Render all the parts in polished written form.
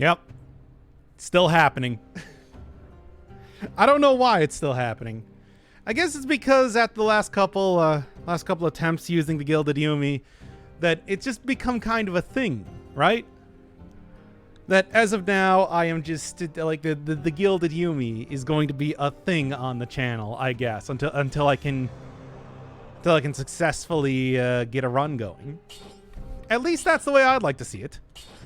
Yep. It's still happening. I don't know why it's still happening. I guess it's because at the last couple attempts using the Gilded Yumi, that it's just become kind of a thing, right? That as of now, I am just like the Gilded Yumi is going to be a thing on the channel, I guess, until I can successfully get a run going. At least that's the way I'd like to see it.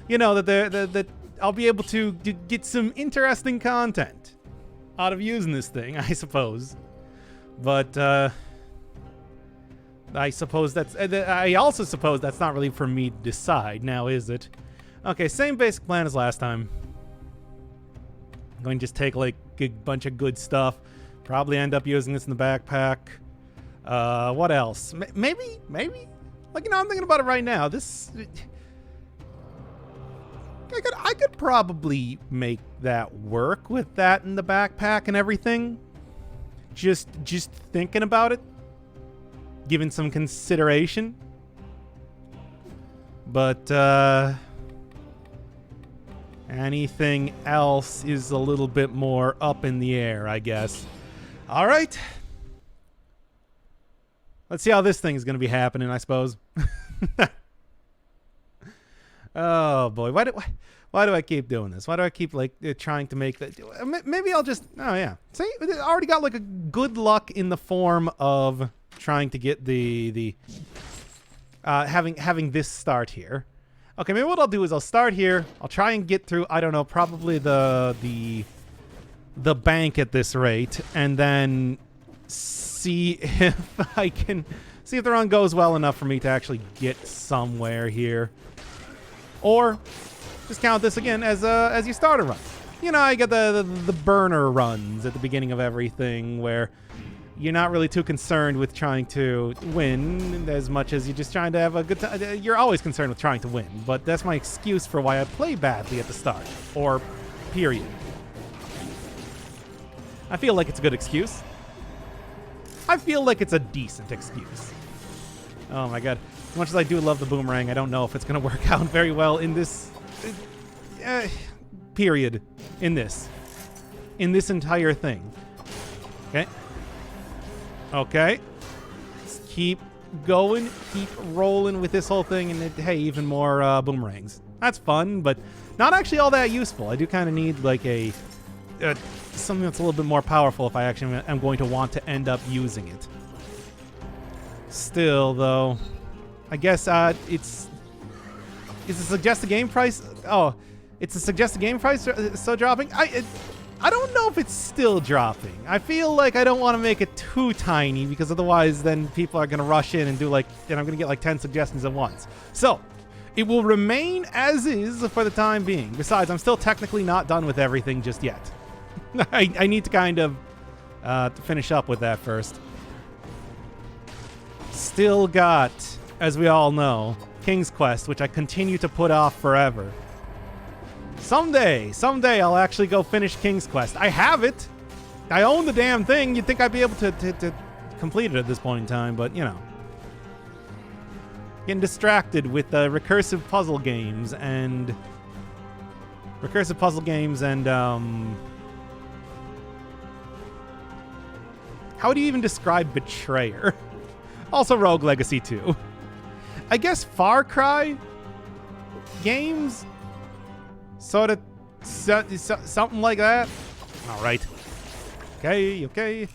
You know, that I'll be able to get some interesting content out of using this thing, I suppose. But I also suppose that's not really for me to decide now, is it? Okay, same basic plan as last time. I'm going to just take like a bunch of good stuff. Probably end up using this in the backpack. What else? Maybe? Like, you know, I'm thinking about it right now. This... I could probably make that work with that in the backpack and everything. Just thinking about it. Giving some consideration. But, anything else is a little bit more up in the air, I guess. All right. Let's see how this thing is going to be happening, I suppose. Oh, boy. Why do I keep doing this? Why do I keep, like, trying to make that... Maybe I'll just... Oh, yeah. See? I already got, like, a good luck in the form of trying to get having this start here. Okay, maybe what I'll do is I'll start here. I'll try and get through, I don't know, probably the bank at this rate, and then see if I can... See if the run goes well enough for me to actually get somewhere here. Or just count this again as you start a run. You know, I get the burner runs at the beginning of everything where you're not really too concerned with trying to win as much as you're just trying to have a good time. You're always concerned with trying to win, but that's my excuse for why I play badly at the start. Or period. I feel like it's a good excuse. I feel like it's a decent excuse. Oh my god. As much as I do love the boomerang, I don't know if it's going to work out very well in this... period. In this entire thing. Okay. Okay. Let's keep going. Keep rolling with this whole thing. And hey, even more boomerangs. That's fun, but not actually all that useful. I do kind of need like a... something that's a little bit more powerful if I actually am going to want to end up using it. Still, though... I guess is the suggested game price? Oh, it's a suggested game price so dropping? I don't know if it's still dropping. I feel like I don't want to make it too tiny because otherwise then people are going to rush in and do like, and I'm going to get like 10 suggestions at once. So, it will remain as is for the time being. Besides, I'm still technically not done with everything just yet. I need to kind of finish up with that first. Still got... As we all know, King's Quest, which I continue to put off forever. Someday I'll actually go finish King's Quest. I have it. I own the damn thing. You'd think I'd be able to complete it at this point in time, but, you know. Getting distracted with recursive puzzle games and... How do you even describe Betrayer? Also Rogue Legacy 2. I guess Far Cry games? Sort of something like that. All right. Okay.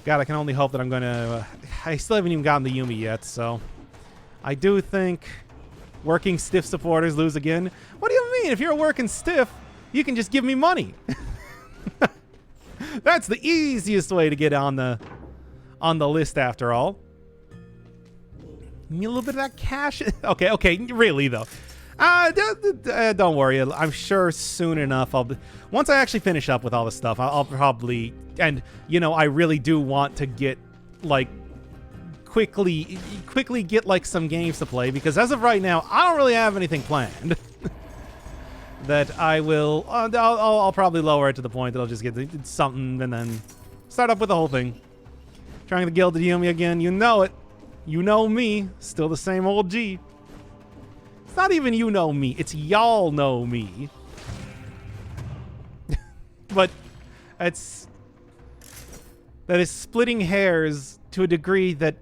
God, I can only hope that I'm going to... I still haven't even gotten the Yumi yet, so... I do think working stiff supporters lose again. What do you mean? If you're a working stiff, you can just give me money. That's the easiest way to get on the list after all. Need a little bit of that cash. Okay, really though. Don't worry. I'm sure soon enough once I actually finish up with all this stuff, I'll probably, and you know, I really do want to get like quickly get like some games to play because as of right now, I don't really have anything planned. That I will, I'll probably lower it to the point that I'll just get something and then start up with the whole thing. Trying the Gilded Yumi again, you know it. You know me, still the same old G. It's not even you know me, it's y'all know me. But that is splitting hairs to a degree that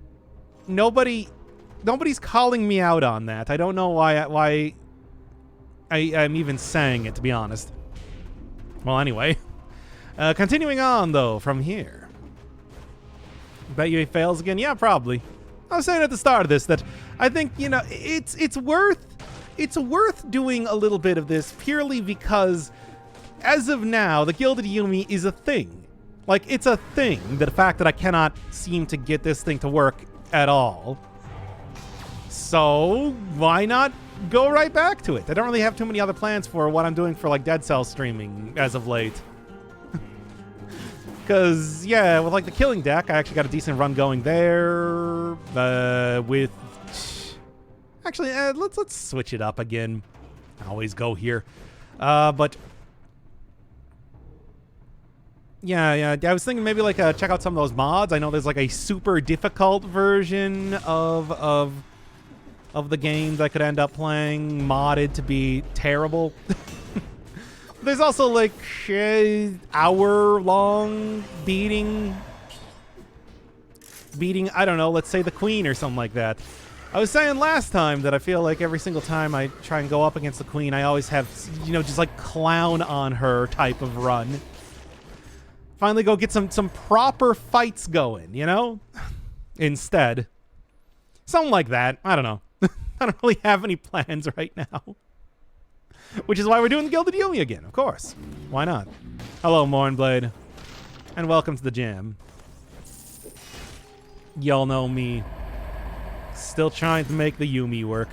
nobody's calling me out on that. I don't know why I'm even saying it, to be honest. Well, anyway. Continuing on, though, from here. Bet you he fails again? Yeah, probably. I was saying at the start of this that I think, you know, it's worth doing a little bit of this purely because, as of now, the Gilded Yumi is a thing. Like, it's a thing. The fact that I cannot seem to get this thing to work at all. So, why not go right back to it? I don't really have too many other plans for what I'm doing for, like, Dead Cell streaming as of late. Because, yeah, with, like, the Killing deck, I actually got a decent run going there. With... Actually, let's switch it up again. I always go here. But... Yeah, I was thinking maybe, like, check out some of those mods. I know there's, like, a super difficult version of the game that I could end up playing, modded to be terrible. There's also, like, hour-long beating, I don't know, let's say the Queen or something like that. I was saying last time that I feel like every single time I try and go up against the Queen, I always have, you know, just, like, clown on her type of run. Finally go get some proper fights going, you know? Instead. Something like that. I don't know. I don't really have any plans right now. Which is why we're doing the Gilded Yumi again, of course. Why not? Hello, Mornblade. And welcome to the jam. Y'all know me. Still trying to make the Yumi work.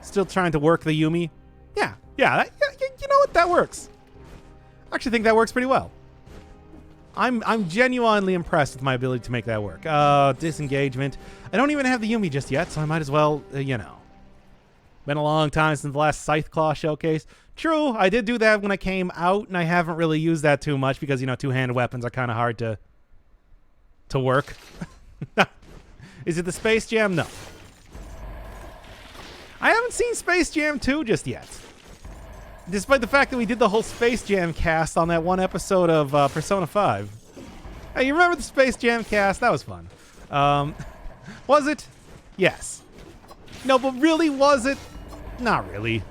Still trying to work the Yumi. Yeah, you know what? That works. I actually think that works pretty well. I'm genuinely impressed with my ability to make that work. Disengagement. I don't even have the Yumi just yet, so I might as well, you know. Been a long time since the last Scythe Claw showcase. True, I did do that when I came out, and I haven't really used that too much because, you know, two-handed weapons are kind of hard to work. Is it the Space Jam? No. I haven't seen Space Jam 2 just yet. Despite the fact that we did the whole Space Jam cast on that one episode of Persona 5. Hey, you remember the Space Jam cast? That was fun. Was it? Yes. No, but really, was it? Not really.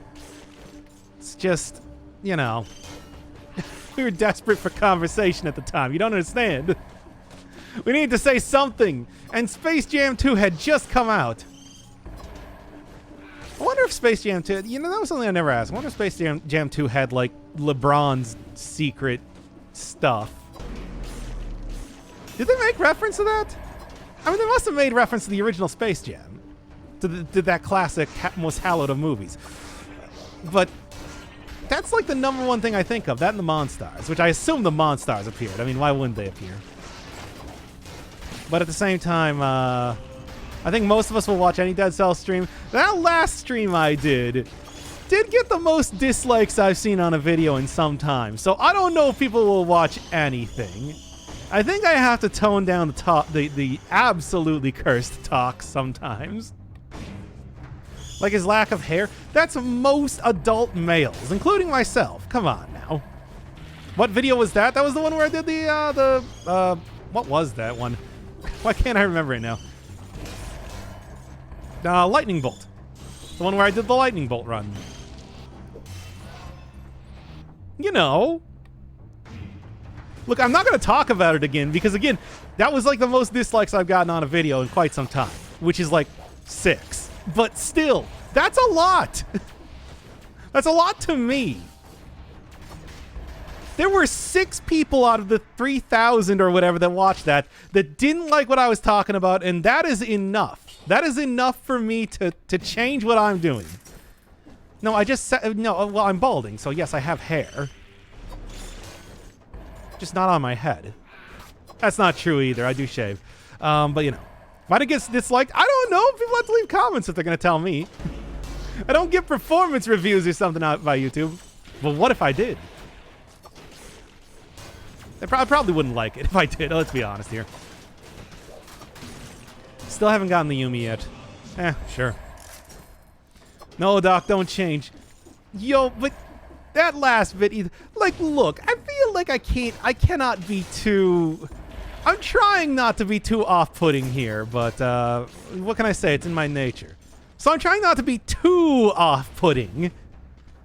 It's just, you know, we were desperate for conversation at the time. You don't understand. We needed to say something, and Space Jam 2 had just come out. I wonder if Space Jam 2, you know, that was something I never asked. I wonder if Space Jam 2 had, like, LeBron's secret stuff. Did they make reference to that? I mean, they must have made reference to the original Space Jam. To that classic, most hallowed of movies. But that's, like, the number one thing I think of. That and the Monstars, which I assume the Monstars appeared. I mean, why wouldn't they appear? But at the same time, I think most of us will watch any Dead Cell stream. That last stream I did get the most dislikes I've seen on a video in some time. So I don't know if people will watch anything. I think I have to tone down the absolutely cursed talk sometimes. Like his lack of hair. That's most adult males, including myself. Come on now. What video was that? That was the one where I did what was that one? Why can't I remember it now? Lightning Bolt. The one where I did the Lightning Bolt run. You know. Look, I'm not going to talk about it again because, again, that was like the most dislikes I've gotten on a video in quite some time, which is like 6. But still, that's a lot. That's a lot to me. There were 6 people out of the 3,000 or whatever that watched that didn't like what I was talking about, and that is enough. That is enough for me to change what I'm doing. No, I just said, no, well, I'm balding, so yes, I have hair. Just not on my head. That's not true either, I do shave. But you know, might it get disliked? I don't know. People have to leave comments if they're going to tell me. I don't get performance reviews or something out by YouTube. Well, what if I did? I probably wouldn't like it if I did. Let's be honest here. Still haven't gotten the Yumi yet. Sure. No, Doc, don't change. Yo, but that last bit, like, look, I feel like I cannot be too... I'm trying not to be too off-putting here, but what can I say? It's in my nature. So I'm trying not to be too off-putting.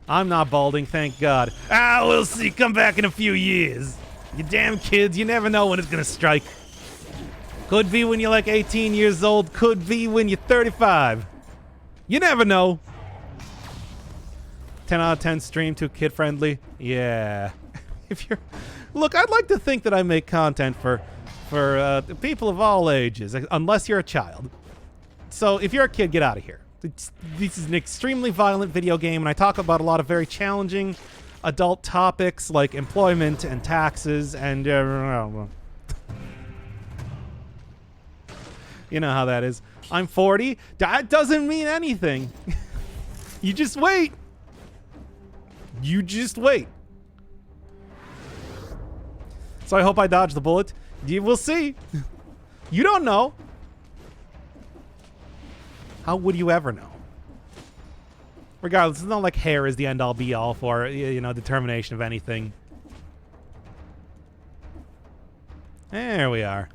I'm not balding, thank God. Ah, we'll see. Come back in a few years. You damn kids, you never know when it's gonna strike. Could be when you're like 18 years old, could be when you're 35. You never know. 10 out of 10 stream, too kid-friendly. Yeah. If you're... Look, I'd like to think that I make content for people of all ages, unless you're a child. So if you're a kid, get out of here. This is an extremely violent video game, and I talk about a lot of very challenging adult topics like employment and taxes and... you know how that is. I'm 40. That doesn't mean anything. You just wait. You just wait. So I hope I dodged the bullet. You will see. You don't know. How would you ever know? Regardless, it's not like hair is the end-all be-all for, you know, determination of anything. There we are.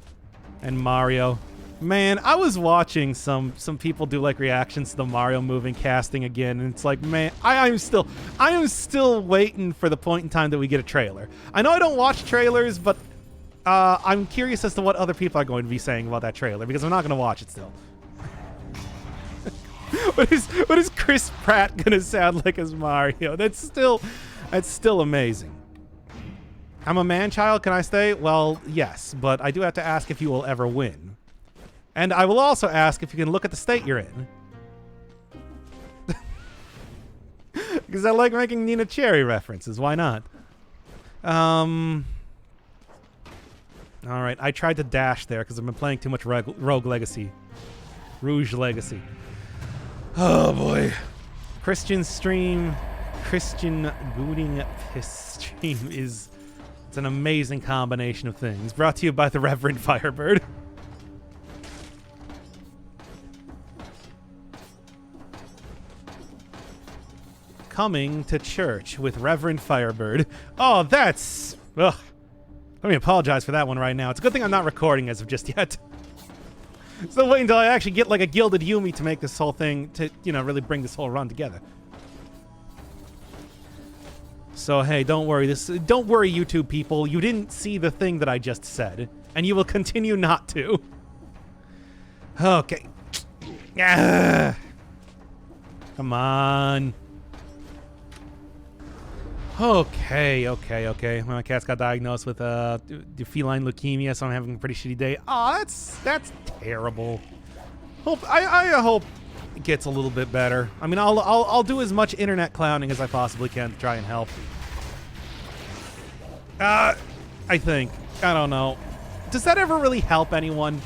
And Mario. Man, I was watching some people do like reactions to the Mario movie casting again, and it's like, man, I am still waiting for the point in time that we get a trailer. I know I don't watch trailers, but I'm curious as to what other people are going to be saying about that trailer, because I'm not going to watch it still. What is Chris Pratt gonna sound like as Mario? That's still amazing. I'm a man-child, can I stay? Well, yes, but I do have to ask if you will ever win. And I will also ask if you can look at the state you're in. Because I like making Nina Cherry references, why not? Alright, I tried to dash there because I've been playing too much Rogue Legacy. Rouge Legacy. Oh boy. Christian Gooding Piss stream it's an amazing combination of things. Brought to you by the Reverend Firebird. Coming to church with Reverend Firebird. Oh, that's... Ugh. Let me apologize for that one right now. It's a good thing I'm not recording as of just yet. Still waiting until I actually get like a Gilded Yumi to make this whole thing, to, you know, really bring this whole run together. So, hey, don't worry, YouTube people. You didn't see the thing that I just said, and you will continue not to. Okay. Come on. Okay. My cat's got diagnosed with feline leukemia, so I'm having a pretty shitty day. Oh, that's terrible. I hope it gets a little bit better. I mean, I'll do as much internet clowning as I possibly can to try and help. I think. I don't know. Does that ever really help anyone?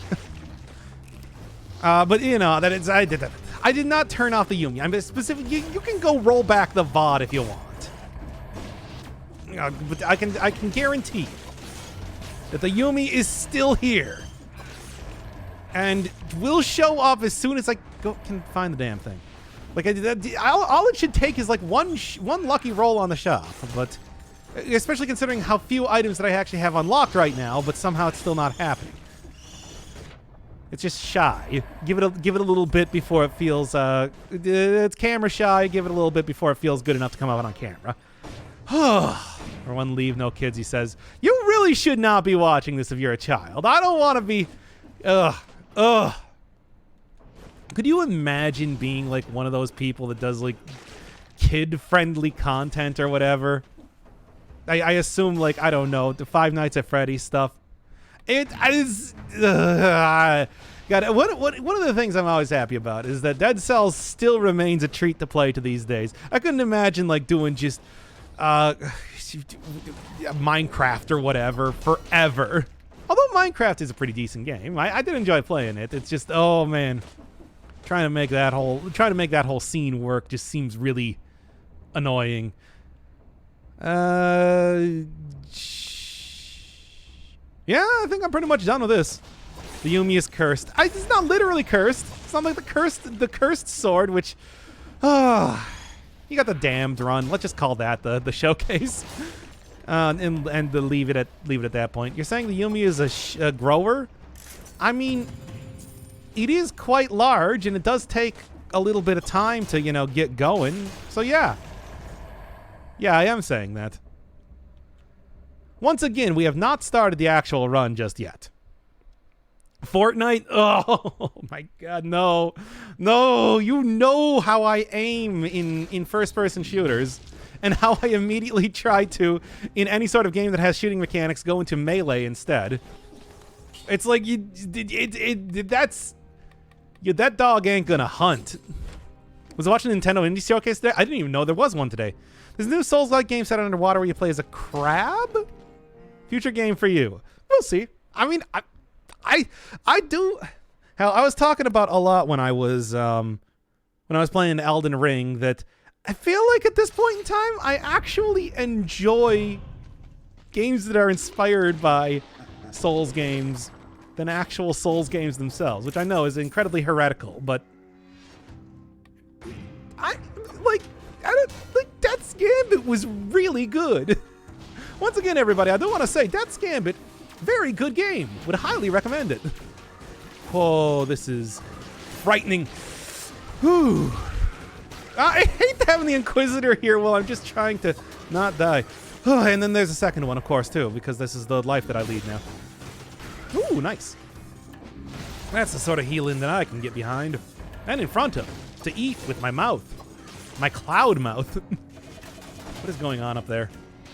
But you know that I did not turn off the Yumi. I'm specific. You can go roll back the VOD if you want. But I can guarantee that the Yumi is still here, and will show up as soon as I can find the damn thing. Like all it should take is like one lucky roll on the shop, but especially considering how few items that I actually have unlocked right now, but somehow it's still not happening. It's just shy. Give it a little bit before it feels it's camera shy. Give it a little bit before it feels good enough to come out on camera. Or one leave no kids, he says. You really should not be watching this if you're a child. I don't want to be... Ugh. Could you imagine being like one of those people that does like kid-friendly content or whatever? I assume like, I don't know, the Five Nights at Freddy's stuff. It is... God, one of the things I'm always happy about is that Dead Cells still remains a treat to play to these days. I couldn't imagine like doing just... Minecraft or whatever forever. Although Minecraft is a pretty decent game, I did enjoy playing it. It's just, oh man, trying to make that whole scene work just seems really annoying. Yeah, I think I'm pretty much done with this. The Yumi is cursed. It's not literally cursed. It's not like the cursed sword, which, you got the damned run. Let's just call that the showcase. and to leave it at that point. You're saying the Yumi is a grower? I mean, it is quite large, and it does take a little bit of time to, you know, get going. So yeah. Yeah, I am saying that. Once again, we have not started the actual run just yet. Fortnite? Oh my god, no. No, you know how I aim in first-person shooters and how I immediately try to, in any sort of game that has shooting mechanics, go into melee instead. It's like, that dog ain't gonna hunt. Was I watching Nintendo Indie Showcase today? I didn't even know there was one today. There's a new Souls-like game set underwater where you play as a crab? Future game for you. We'll see. I mean, I do. Hell, I was talking about a lot when I was playing Elden Ring that I feel like at this point in time I actually enjoy games that are inspired by Souls games than actual Souls games themselves, which I know is incredibly heretical, but Death's Gambit was really good. Once again, everybody, I do want to say Death's Gambit, very good game. Would highly recommend it. Oh, this is frightening. Whew. I hate having the Inquisitor here while I'm just trying to not die. And then there's a second one, of course, too, because this is the life that I lead now. Ooh, nice. That's the sort of healing that I can get behind and in front of to eat with my mouth. My cloud mouth. What is going on up there?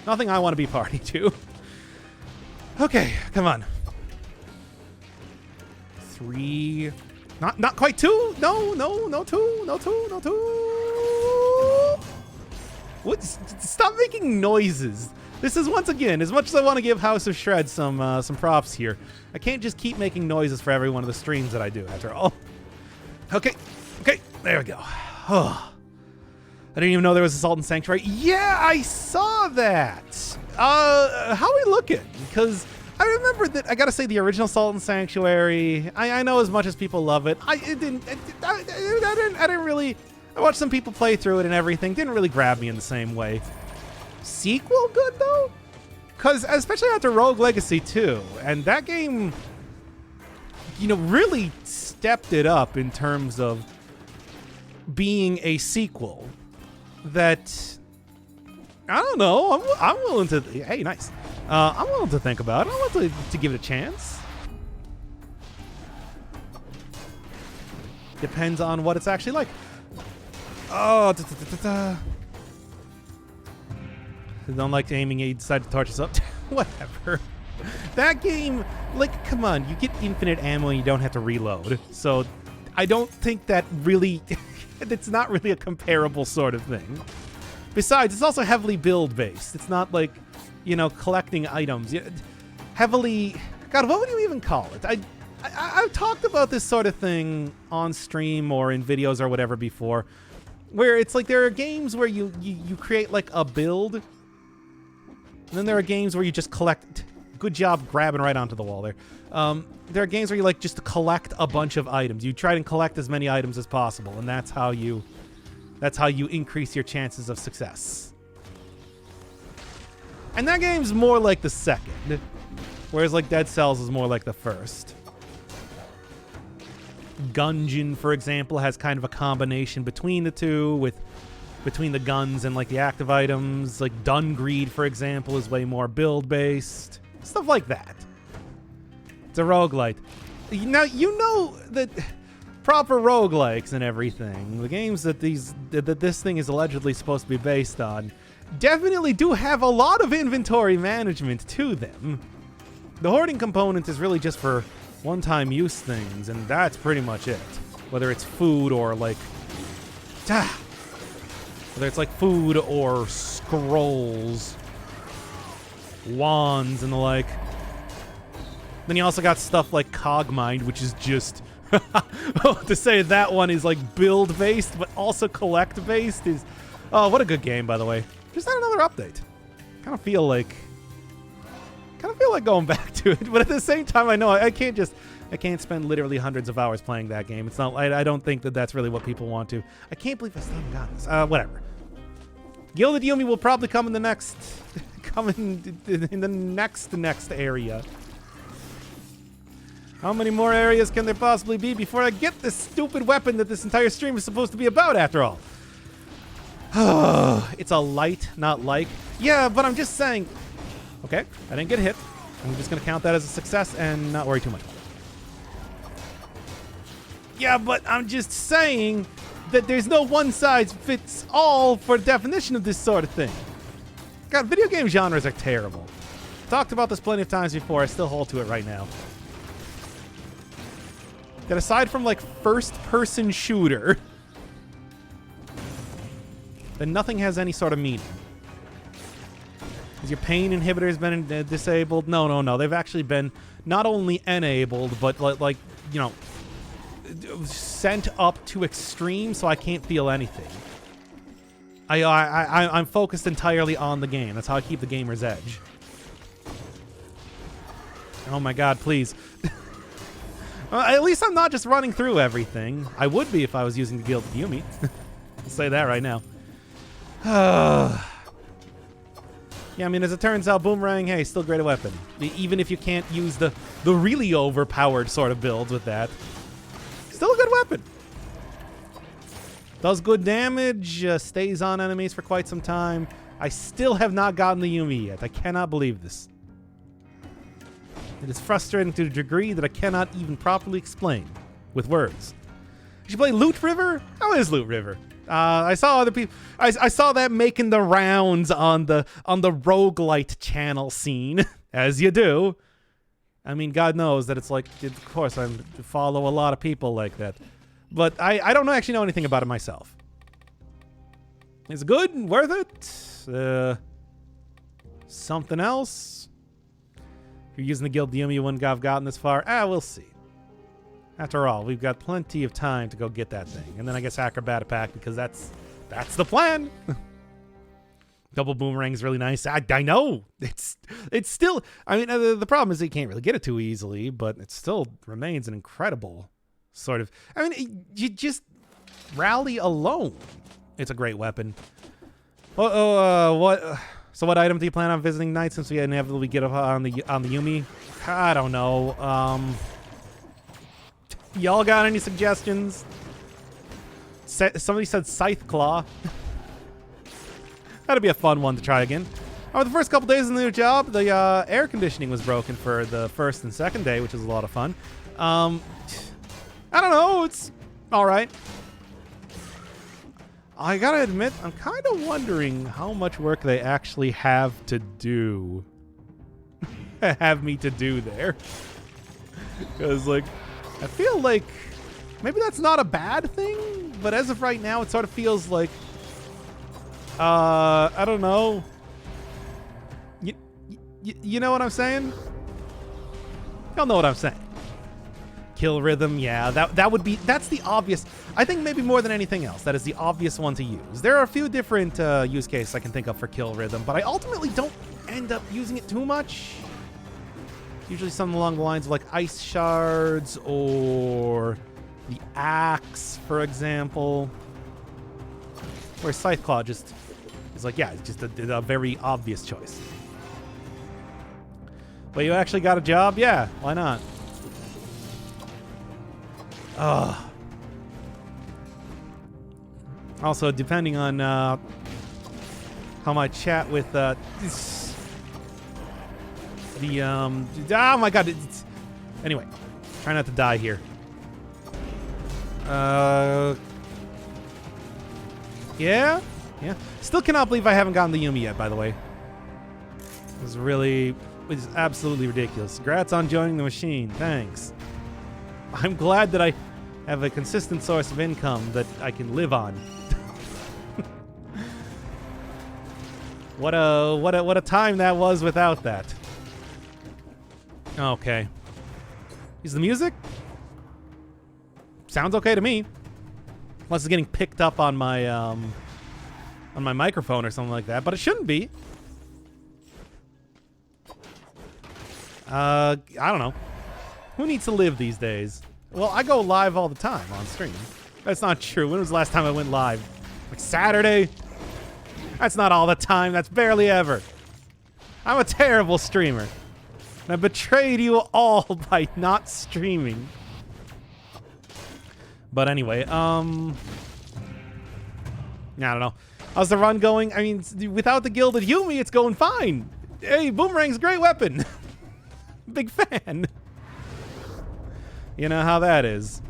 Nothing I want to be party to. Okay, come on. 3. Not quite 2. No, 2. No 2. No 2. What? Stop making noises. This is, once again, as much as I want to give House of Shred some props here, I can't just keep making noises for every one of the streams that I do, after all. Okay, there we go. Oh. I didn't even know there was Assault and Sanctuary. Yeah, I saw that. How are we looking? Because I remember that, I gotta say, the original Assault and Sanctuary, I know as much as people love it, I didn't really, I watched some people play through it and everything, didn't really grab me in the same way. Sequel good, though? Because, especially after Rogue Legacy 2, and that game, you know, really stepped it up in terms of being a sequel that, I don't know, I'm willing to, hey, nice. I'm willing to think about it. I'm willing to give it a chance. Depends on what it's actually like. Oh, don't like aiming, you decide to torch us up. Whatever. That game, like, come on, you get infinite ammo and you don't have to reload. So I don't think that really, it's not really a comparable sort of thing. Besides, it's also heavily build-based. It's not like, you know, collecting items. Heavily, God, what would you even call it? I've talked about this sort of thing on stream or in videos or whatever before, where it's like there are games where you create like a build, and then there are games where you just collect. Good job grabbing right onto the wall there. There are games where you like just to collect a bunch of items. You try and collect as many items as possible, and that's how you increase your chances of success. And that game's more like the second, whereas like Dead Cells is more like the first. Gungeon, for example, has kind of a combination between the two, between the guns and like the active items. Like Dungreed, for example, is way more build-based. Stuff like that. It's a roguelite. Now, you know that proper roguelikes and everything, the games that this thing is allegedly supposed to be based on, definitely do have a lot of inventory management to them. The hoarding component is really just for one-time use things, and that's pretty much it. Whether it's food or like... whether it's like food or scrolls, wands, and the like. Then you also got stuff like Cogmind, which is just... to say that one is like build-based, but also collect-based is... Oh, what a good game, by the way. Just had another update. Kind of feel like going back to it, but at the same time, I know I can't spend literally hundreds of hours playing that game. It's not. I don't think that that's really what people want to. I can't believe I still haven't got this. Whatever. Gilded Yumi will probably come in the next coming in the next area. How many more areas can there possibly be before I get this stupid weapon that this entire stream is supposed to be about, after all? It's a light, not like. Yeah, but I'm just saying. Okay, I didn't get hit. I'm just going to count that as a success and not worry too much. Yeah, but I'm just saying that there's no one-size-fits-all for the definition of this sort of thing. God, video game genres are terrible. Talked about this plenty of times before. I still hold to it right now. That aside from, like, first-person shooter, then nothing has any sort of meaning. Has your pain inhibitor's been disabled? No. They've actually been not only enabled, but, like, you know, sent up to extreme so I can't feel anything. I'm focused entirely on the game. That's how I keep the gamer's edge. Oh my god, please. At least I'm not just running through everything. I would be if I was using the Gilded Yumi. I'll say that right now. Yeah, I mean, as it turns out, Boomerang, hey, still great a weapon. Even if you can't use the really overpowered sort of builds with that. Still a good weapon. Does good damage, stays on enemies for quite some time. I still have not gotten the Yumi yet. I cannot believe this. It is frustrating to a degree that I cannot even properly explain with words. You should play Loot River? How is Loot River? I saw other people. I saw that making the rounds on the roguelite channel scene, as you do. I mean, God knows that it's like, of course, I follow a lot of people like that. But I don't actually know anything about it myself. Is it good? Worth it? Something else? If you're using the Gilded Yumi, you wouldn't have gotten this far. We'll see. After all, we've got plenty of time to go get that thing. And then I guess Acrobat Pack, because that's the plan. Double Boomerang is really nice. I know. It's still... I mean, the problem is that you can't really get it too easily, but it still remains an incredible sort of... I mean, you just rally alone. It's a great weapon. What... So what item do you plan on visiting tonight since we inevitably get on the Yumi? I don't know. Y'all got any suggestions? Somebody said Scythe Claw. That'd be a fun one to try again. The first couple days in the new job, the air conditioning was broken for the first and second day, which was a lot of fun. I don't know. It's all right. I gotta admit, I'm kind of wondering how much work they actually have to do. Have me to do there. Because, like, I feel like maybe that's not a bad thing, but as of right now, it sort of feels like, I don't know. You know what I'm saying? Y'all know what I'm saying. Kill rhythm, yeah, that's the obvious. I think maybe more than anything else, that is the obvious one to use. There are a few different use cases I can think of for kill rhythm, but I ultimately don't end up using it too much. Usually something along the lines of like ice shards or the axe, for example. Where Scythe Claw just is like, yeah, it's just a very obvious choice. But you actually got a job? Yeah, why not? Also, depending on how my chat with oh my god, anyway, try not to die here. Yeah. Still cannot believe I haven't gotten the Yumi yet, by the way. It was absolutely ridiculous. Congrats on joining the machine. Thanks. I'm glad that I have a consistent source of income that I can live on. What a time that was without that. Okay. Is the music? Sounds okay to me. Unless it's getting picked up on my microphone or something like that, but it shouldn't be. I don't know. Who needs to live these days? Well, I go live all the time on stream. That's not true. When was the last time I went live? Like Saturday? That's not all the time. That's barely ever. I'm a terrible streamer. And I betrayed you all by not streaming. But anyway, I don't know. How's the run going? I mean, without the Gilded Yumi, it's going fine. Hey, Boomerang's a great weapon. Big fan. You know how that is.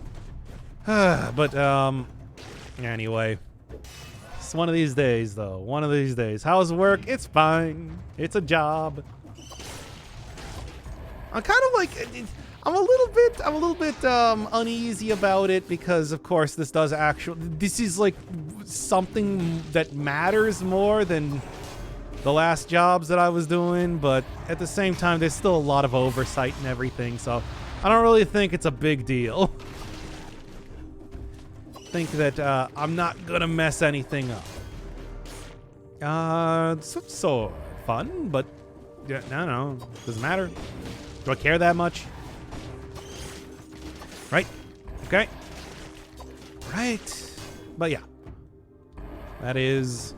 But, anyway. It's one of these days, though. One of these days. How's work? It's fine. It's a job. I'm kind of like... I'm a little bit uneasy about it because, of course, this is like something that matters more than the last jobs that I was doing, but at the same time, there's still a lot of oversight and everything, so I don't really think it's a big deal. I think that I'm not gonna mess anything up. It's so fun, but yeah, no, doesn't matter. Do I care that much? Right. Okay. Right. But yeah. That is...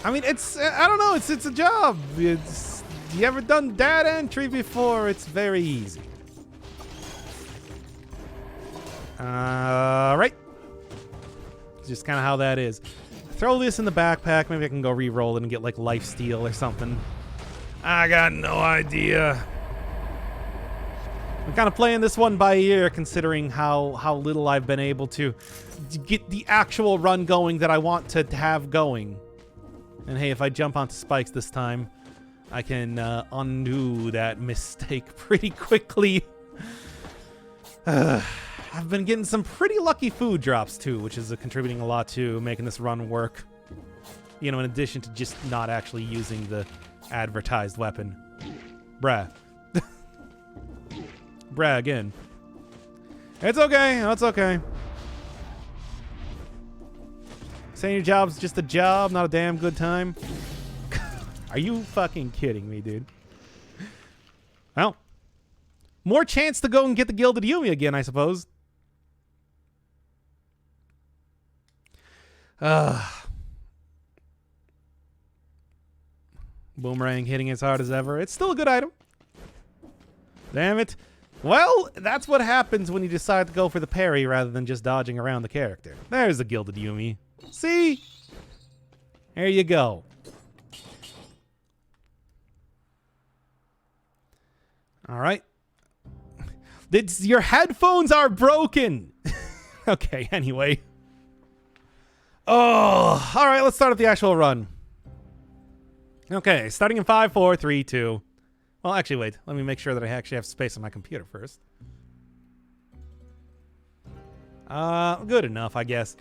I mean, it's... I don't know. It's a job. It's... You ever done data entry before? It's very easy. Right. It's just kind of how that is. Throw this in the backpack. Maybe I can go re-roll it and get, like, lifesteal or something. I got no idea. I'm kind of playing this one by ear, considering how little I've been able to get the actual run going that I want to have going. And hey, if I jump onto spikes this time, I can undo that mistake pretty quickly. I've been getting some pretty lucky food drops too, which is contributing a lot to making this run work. You know, in addition to just not actually using the advertised weapon. Bruh. Bruh again. It's okay. It's okay. Saying your job's just a job, not a damn good time. Are you fucking kidding me, dude? Well, more chance to go and get the Gilded Yumi again, I suppose. Boomerang hitting as hard as ever. It's still a good item. Damn it. Well, that's what happens when you decide to go for the parry rather than just dodging around the character. There's the Gilded Yumi. See? There you go. All right. Your headphones are broken. Okay, anyway. Oh, all right, let's start up the actual run. Okay, starting in 5, 4, 3, 2. Well, actually, wait. Let me make sure that I actually have space on my computer first. Good enough, I guess.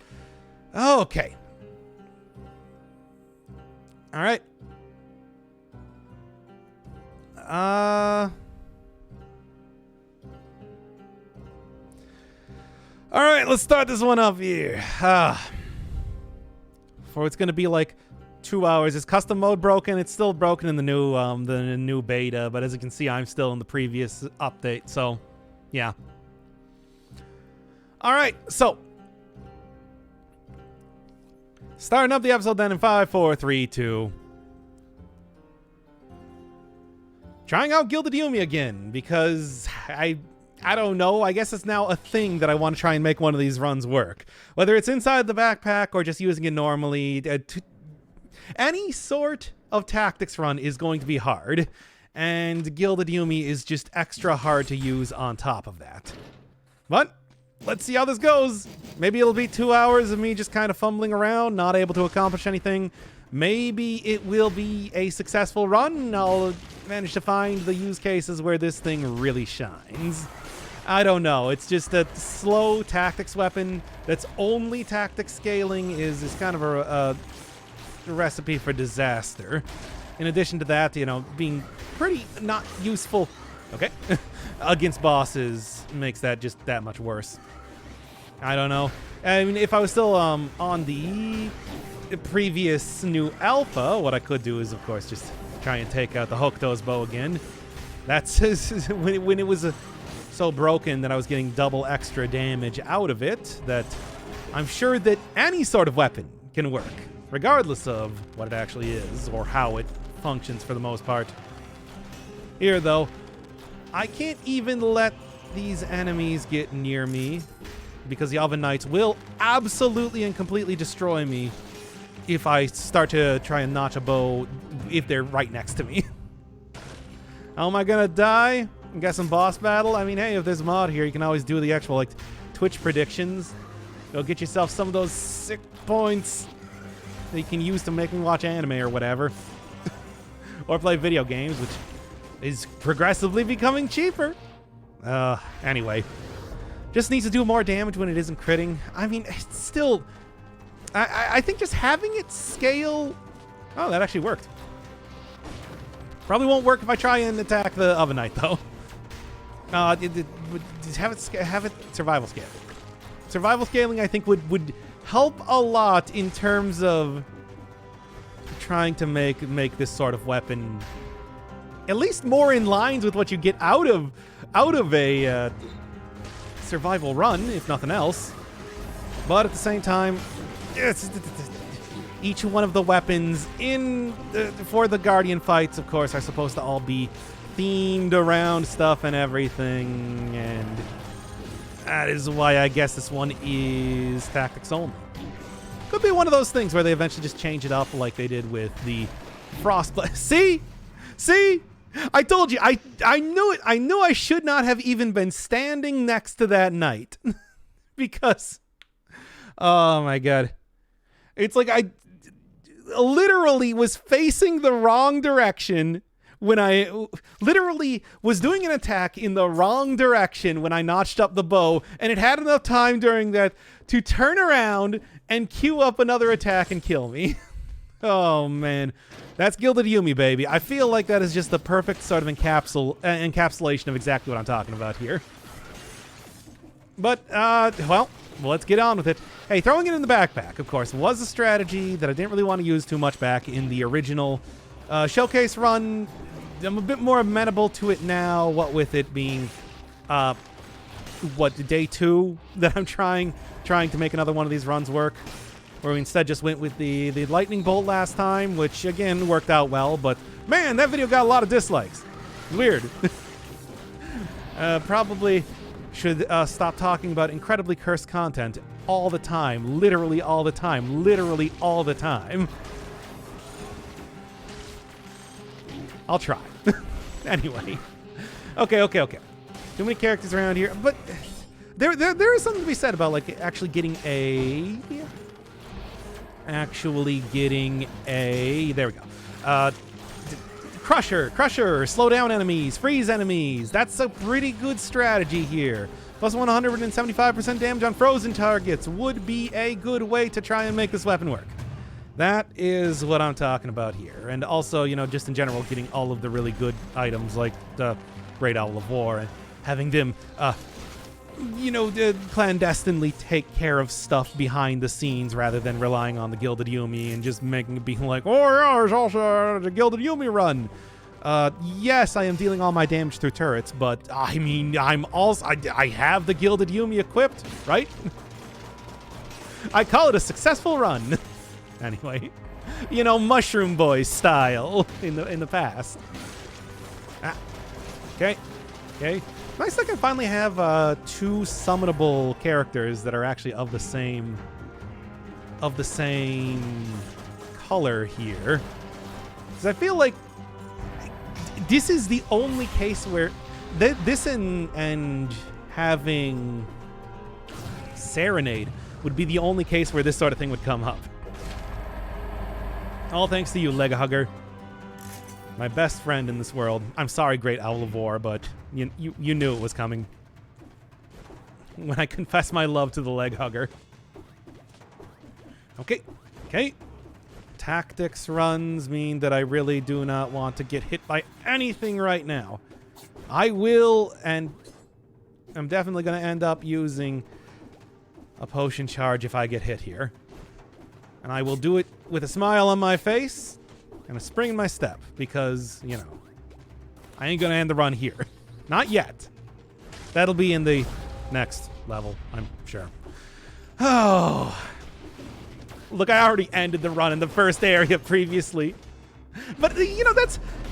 Okay. All right. All right, let's start this one up here. For it's gonna be like 2 hours. Is custom mode broken? It's still broken in the new beta, but as you can see, I'm still in the previous update, so yeah. All right, so starting up the episode then in 5, 4, 3, 2. Trying out Gilded Yumi again because I don't know. I guess it's now a thing that I want to try and make one of these runs work. Whether it's inside the backpack or just using it normally. Any sort of tactics run is going to be hard, and Gilded Yumi is just extra hard to use on top of that. But let's see how this goes. Maybe it'll be 2 hours of me just kind of fumbling around, not able to accomplish anything. Maybe it will be a successful run. I'll manage to find the use cases where this thing really shines. I don't know. It's just a slow tactics weapon that's only tactics scaling is kind of a recipe for disaster. In addition to that, you know, being pretty not useful, okay, against bosses makes that just that much worse. I don't know. I mean, if I was still on the previous new alpha, what I could do is, of course, just try and take out the Hokuto's bow again. That's when it was so broken that I was getting double extra damage out of it, that I'm sure that any sort of weapon can work. regardless of what it actually is or how it functions for the most part. Here, though, I can't even let these enemies get near me because the Oven Knights will absolutely and completely destroy me if I start to try and notch a bow if they're right next to me. How am I gonna die? I got some boss battle. I mean, hey, if there's a mod here, you can always do the actual like Twitch predictions. Go get yourself some of those sick points that you can use to make me watch anime or whatever. Or play video games, which is progressively becoming cheaper. Anyway. Just needs to do more damage when it isn't critting. I mean, it's still... I think just having it scale... Oh, that actually worked. Probably won't work if I try and attack the Oven Knight, though. Have it survival scale. Survival scaling, I think, would help a lot in terms of trying to make this sort of weapon at least more in lines with what you get out of a survival run, if nothing else. But at the same time, each one of the weapons for the Guardian fights, of course, are supposed to all be themed around stuff and everything, and that is why I guess this one is tactics only. Could be one of those things where they eventually just change it up like they did with the Frostblade. See? I told you. I knew it. I knew I should not have even been standing next to that knight. Because, oh my god. It's like I literally was facing the wrong direction when I literally was doing an attack in the wrong direction when I notched up the bow, and it had enough time during that to turn around and queue up another attack and kill me. Oh, man. That's Gilded Yumi, baby. I feel like that is just the perfect sort of encapsulation of exactly what I'm talking about here. But, well, let's get on with it. Hey, throwing it in the backpack, of course, was a strategy that I didn't really want to use too much back in the original showcase run. I'm a bit more amenable to it now, what with it being, day 2 that I'm trying to make another one of these runs work. Where we instead just went with the lightning bolt last time, which again worked out well, but man, that video got a lot of dislikes. Weird. Probably should stop talking about incredibly cursed content all the time, literally all the time, literally all the time. I'll try. Anyway. Okay. Too many characters around here, but there is something to be said about like actually getting a... there we go. Crusher, slow down enemies, freeze enemies. That's a pretty good strategy here. Plus 175% damage on frozen targets would be a good way to try and make this weapon work. That is what I'm talking about here. And also, you know, just in general, getting all of the really good items like the Great Owl of War and having them, clandestinely take care of stuff behind the scenes rather than relying on the Gilded Yumi and just making it be like, oh yeah, there's also the Gilded Yumi run. Yes, I am dealing all my damage through turrets, but I mean, I have the Gilded Yumi equipped, right? I call it a successful run. Anyway, you know, Mushroom Boy style in the past. Okay. Nice that I can finally have 2 summonable characters that are actually of the same color here. Because I feel like this is the only case where this and having Serenade would be the only case where this sort of thing would come up. All thanks to you, Leg Hugger. My best friend in this world. I'm sorry, Great Owl of War, but you knew it was coming. When I confess my love to the Leg Hugger. Okay. Tactics runs mean that I really do not want to get hit by anything right now. I will, and I'm definitely going to end up using a potion charge if I get hit here. And I will do it with a smile on my face and a spring in my step because, you know, I ain't going to end the run here. Not yet. That'll be in the next level, I'm sure. Oh. Look, I already ended the run in the first area previously. But, you know,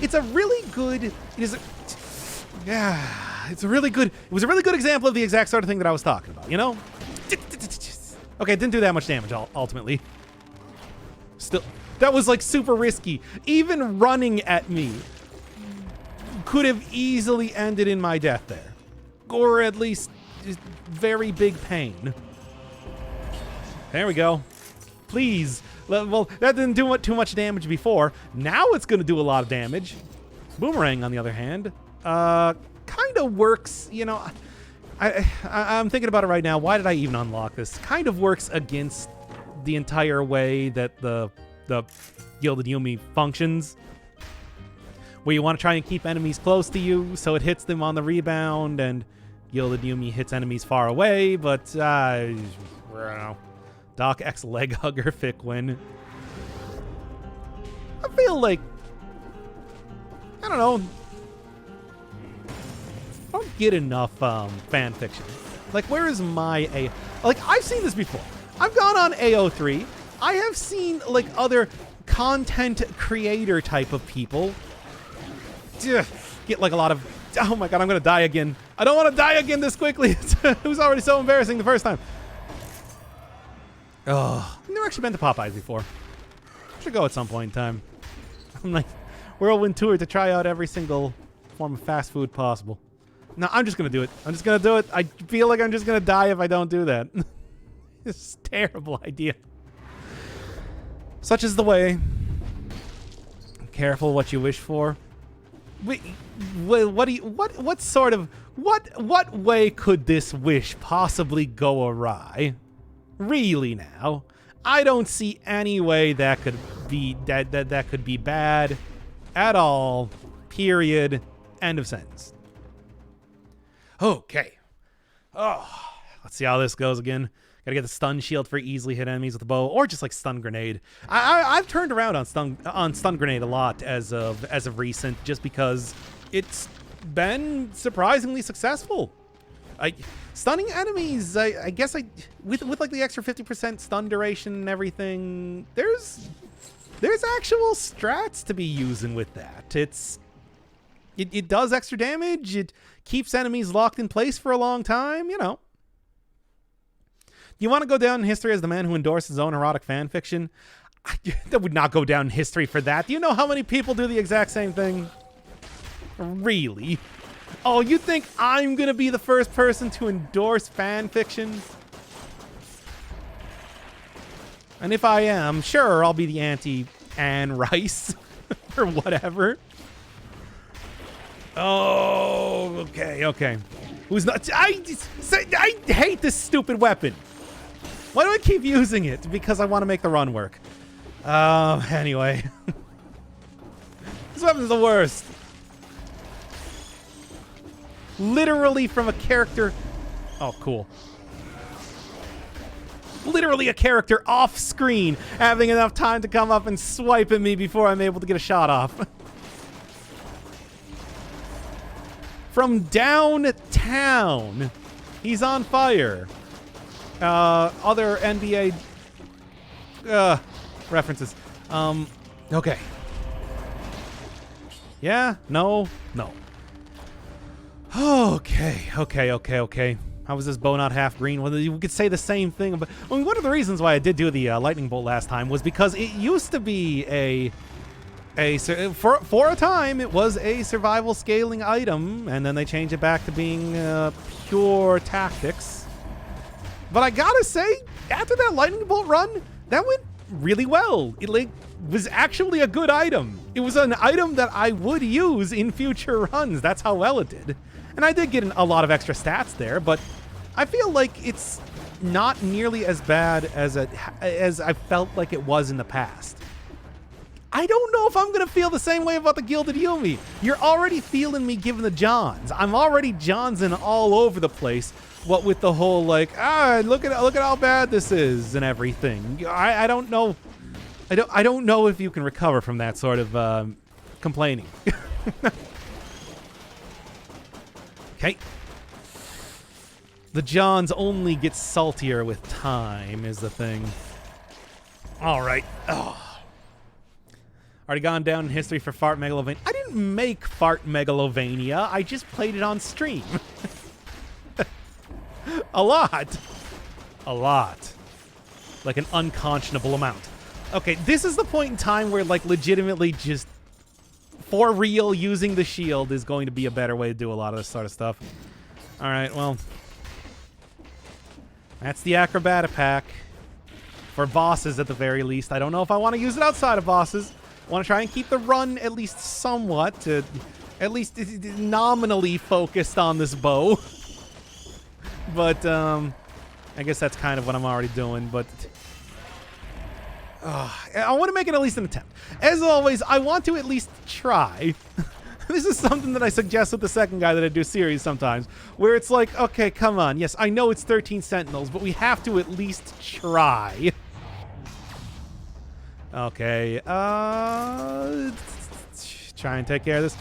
it's a really good, it was a really good example of the exact sort of thing that I was talking about, you know? Okay, it didn't do that much damage, ultimately. Still, that was, like, super risky. Even running at me could have easily ended in my death there. Or at least very big pain. There we go. Please. Well, that didn't do too much damage before. Now it's going to do a lot of damage. Boomerang, on the other hand, kind of works, you know. I'm thinking about it right now. Why did I even unlock this? Kind of works against the entire way that the Gilded Yumi functions. Where you want to try and keep enemies close to you so it hits them on the rebound, and Gilded Yumi hits enemies far away, but I don't know. Doc X Leg Hugger Fick win. I feel like, I don't know, I don't get enough fan fiction. Like, where is my like, I've seen this before. I've gone on AO3. I have seen, like, other content creator type of people get, like, a lot of, oh my god, I'm gonna die again. I don't want to die again this quickly. It was already so embarrassing the first time. Oh, I've never actually been to Popeyes before. Should go at some point in time. I'm like, whirlwind tour to try out every single form of fast food possible. No, I'm just gonna do it. I'm just gonna do it. I feel like I'm just gonna die if I don't do that. It's a terrible idea. Such is the way. Careful what you wish for. Wait, what way could this wish possibly go awry? Really now? I don't see any way that could be that could be bad at all. Period. End of sentence. Okay. Oh, let's see how this goes again. Gotta get the stun shield for easily hit enemies with the bow, or just like stun grenade. I've turned around on stun grenade a lot as of recent, just because it's been surprisingly successful. Stunning enemies, I guess with like the extra 50% stun duration and everything, there's actual strats to be using with that. It does extra damage. It keeps enemies locked in place for a long time, you know. You want to go down in history as the man who endorsed his own erotic fan fiction? That would not go down in history for that. Do you know how many people do the exact same thing? Really? Oh, you think I'm going to be the first person to endorse fan fiction? And if I am, sure, I'll be the anti-Anne Rice or whatever. Oh, okay. Who's not? I hate this stupid weapon. Why do I keep using it? Because I want to make the run work. Anyway. This weapon's the worst. Literally from a character. Oh, cool. Literally a character off screen having enough time to come up and swipe at me before I'm able to get a shot off. From downtown. He's on fire. Other NBA references. Okay. Yeah, no. Okay. How was this bow not half green? Well, you could say the same thing, but I mean, one of the reasons why I did do the lightning bolt last time was because it used to be for a time it was a survival scaling item, and then they changed it back to being pure tactics. But I gotta say, after that lightning bolt run, that went really well. It was actually a good item. It was an item that I would use in future runs. That's how well it did. And I did get a lot of extra stats there, but I feel like it's not nearly as bad as I felt like it was in the past. I don't know if I'm going to feel the same way about the Gilded Yumi. You're already feeling me giving the Johns. I'm already Johnsing all over the place. What with the whole, like, look at how bad this is and everything. I don't know. I don't know if you can recover from that sort of complaining. Okay. The Johns only get saltier with time is the thing. All right. Oh. Already gone down in history for Fart Megalovania. I didn't make Fart Megalovania. I just played it on stream. A lot. A lot. Like an unconscionable amount. Okay, this is the point in time where, like, legitimately just for real using the shield is going to be a better way to do a lot of this sort of stuff. All right, well. That's the Acrobata pack. For bosses, at the very least. I don't know if I want to use it outside of bosses. I want to try and keep the run at least somewhat, at least nominally focused on this bow. But, I guess that's kind of what I'm already doing, but... I want to make it at least an attempt. As always, I want to at least try. This is something that I suggest with the second guy that I do series sometimes, where it's like, okay, come on. Yes, I know it's 13 Sentinels, but we have to at least try. Okay, try and take care of this.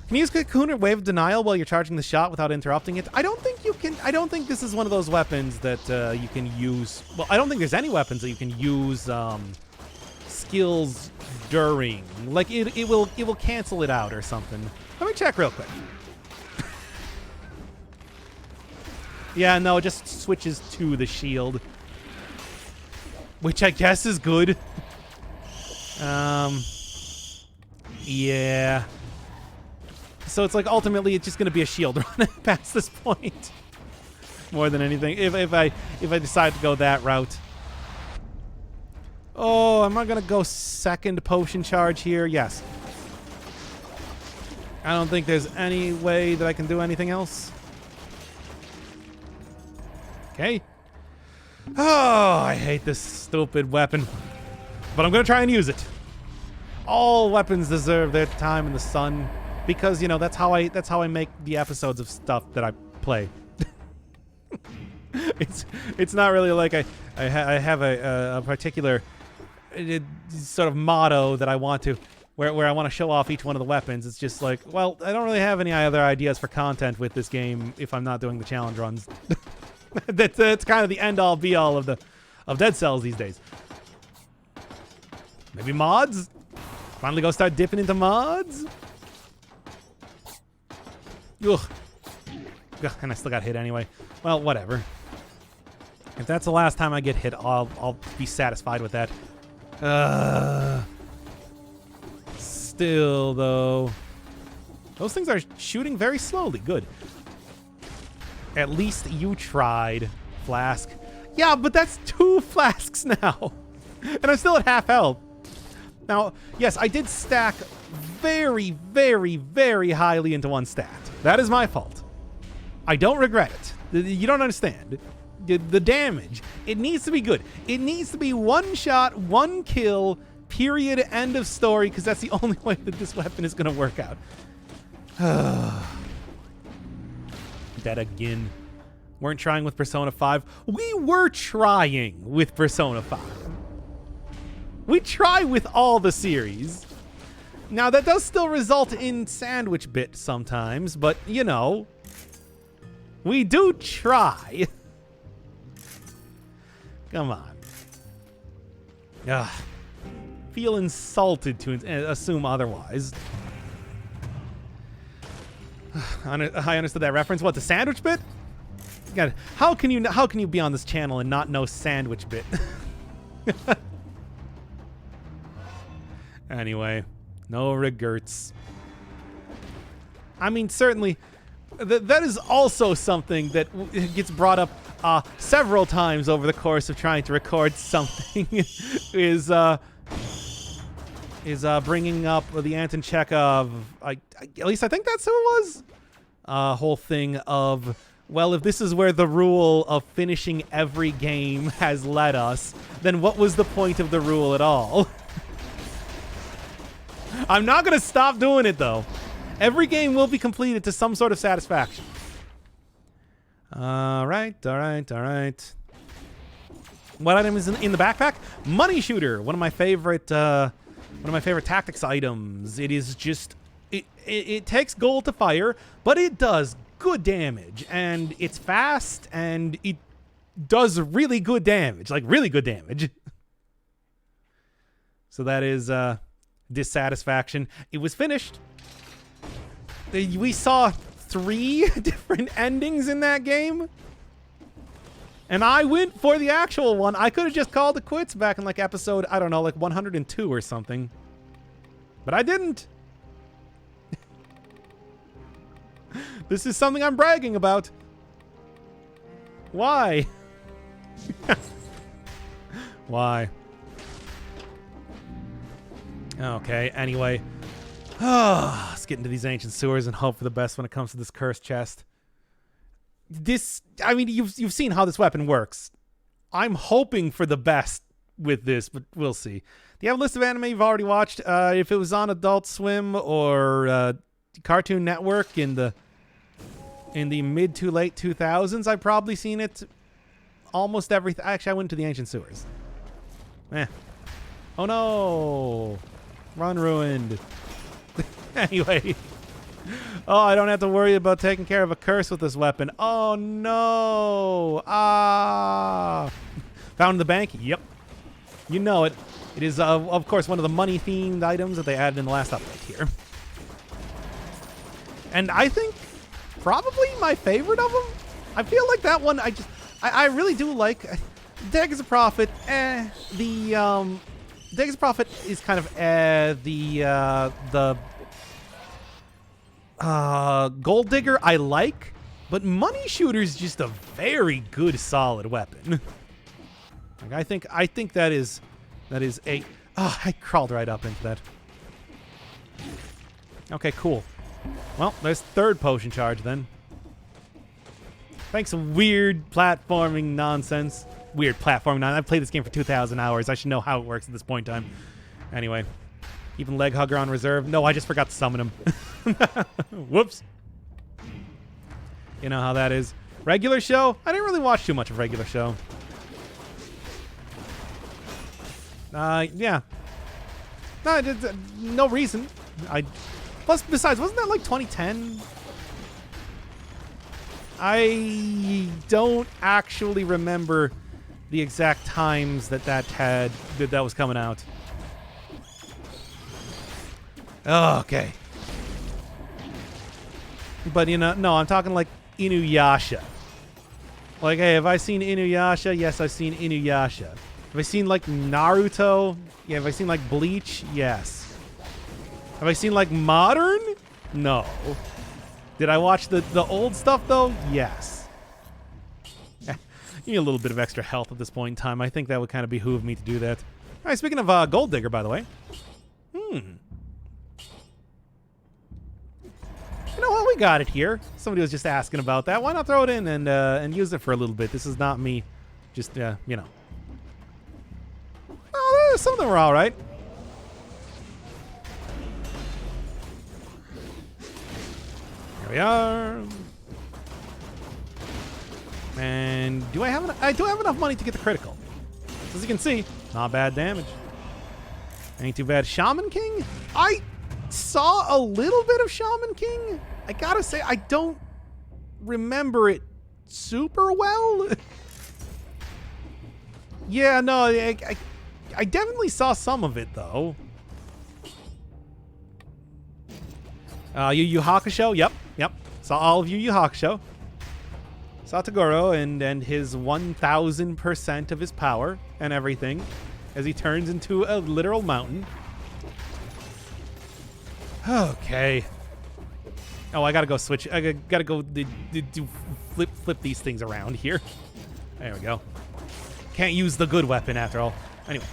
Can you use Cocoon or Wave of Denial while you're charging the shot without interrupting it? I don't think you can. I don't think this is one of those weapons that you can use. Well, I don't think there's any weapons that you can use skills during. Like it will cancel it out or something. Let me check real quick. Yeah, no, it just switches to the shield, which I guess is good. Yeah. So it's like ultimately it's just going to be a shield run past this point, more than anything. If I decide to go that route. Oh, am I going to go second potion charge here? Yes. I don't think there's any way that I can do anything else. Okay. Oh, I hate this stupid weapon, but I'm going to try and use it. All weapons deserve their time in the sun, because, you know, that's how I make the episodes of stuff that I play. It's not really like I have a particular sort of motto that I want to, where I want to show off each one of the weapons. It's just like, well, I don't really have any other ideas for content with this game if I'm not doing the challenge runs. That's kind of the end-all be-all of Dead Cells these days. Maybe mods? Finally go start dipping into mods? Ugh. Ugh, and I still got hit anyway. Well, whatever. If that's the last time I get hit, I'll be satisfied with that. Still, though. Those things are shooting very slowly. Good. At least you tried, Flask. Yeah, but that's 2 flasks now. And I'm still at half health. Now, yes, I did stack very, very, very highly into one stat. That is my fault. I don't regret it. You don't understand. The damage, it needs to be good. It needs to be 1 shot, 1 kill, period, end of story, because that's the only way that this weapon is going to work out. Dead again. Weren't trying with Persona 5. We were trying with Persona 5. We try with all the series. Now, that does still result in sandwich bit sometimes, but, you know, we do try. Come on. Ugh. Feel insulted to assume otherwise. I understood that reference. What, the sandwich bit? God, how can you be on this channel and not know sandwich bit? Anyway, no regrets. I mean, certainly, that is also something that gets brought up several times over the course of trying to record something. is bringing up the Anton Chekhov. At least I think that's who it was. Whole thing of, well, if this is where the rule of finishing every game has led us, then what was the point of the rule at all? I'm not going to stop doing it, though. Every game will be completed to some sort of satisfaction. All right. What item is in the backpack? Money Shooter, one of my favorite tactics items. It is just it takes gold to fire, but it does good damage, and it's fast, and it does really good damage, like really good damage. So that is dissatisfaction. It was finished. We saw 3 different endings in that game. And I went for the actual one. I could have just called it quits back in like episode, I don't know, like 102 or something. But I didn't. This is something I'm bragging about. Why? Why? Okay, anyway. Let's get into these ancient sewers and hope for the best when it comes to this cursed chest. I mean, you've seen how this weapon works. I'm hoping for the best with this, but we'll see. Do you have a list of anime you've already watched? If it was on Adult Swim or Cartoon Network in the mid to late 2000s, I've probably seen it. Almost everything. Actually, I went to the ancient sewers. Oh no! Run ruined. Anyway. Oh, I don't have to worry about taking care of a curse with this weapon. Oh no! Ah! Found in the bank? Yep. You know it. It is, of course, one of the money-themed items that they added in the last update here. And I think probably my favorite of them. I feel like that one. I really do like. Daggers of Prophet. The Daggers of Prophet is kind of the Gold Digger I like, but Money Shooter's just a very good solid weapon. Like I think that is a I crawled right up into that. Okay, cool. Well, there's third potion charge then. Thanks some weird platforming nonsense. Weird platforming I've played this game for 2,000 hours. I should know how it works at this point in time. Anyway. Even Leg Hugger on reserve. No, I just forgot to summon him. Whoops. You know how that is. Regular show? I didn't really watch too much of Regular show. Yeah. No reason. Plus, besides, wasn't that like 2010? I don't actually remember the exact times that was coming out. Okay. But, no, I'm talking like Inuyasha. Like, hey, have I seen Inuyasha? Yes, I've seen Inuyasha. Have I seen, like, Naruto? Yeah, have I seen, like, Bleach? Yes. Have I seen, like, modern? No. Did I watch the old stuff, though? Yes. You need a little bit of extra health at this point in time. I think that would kind of behoove me to do that. All right, speaking of Gold Digger, by the way. You know what? We got it here. Somebody was just asking about that. Why not throw it in and use it for a little bit? This is not me. Just, you know. Oh, some of them were all right. Here we are. And do I have I do have enough money to get the critical. As you can see, not bad damage. Ain't too bad. Shaman King? I saw a little bit of Shaman King. I gotta say, I don't remember it super well. Yeah, no, I definitely saw some of it, though. Yu Yu Hakusho? Yep. Saw all of Yu Yu Hakusho. Saw Toguro and his 1,000% of his power and everything as he turns into a literal mountain. Okay. Oh, I gotta go switch. I gotta go flip these things around here. There we go. Can't use the good weapon after all. Anyway.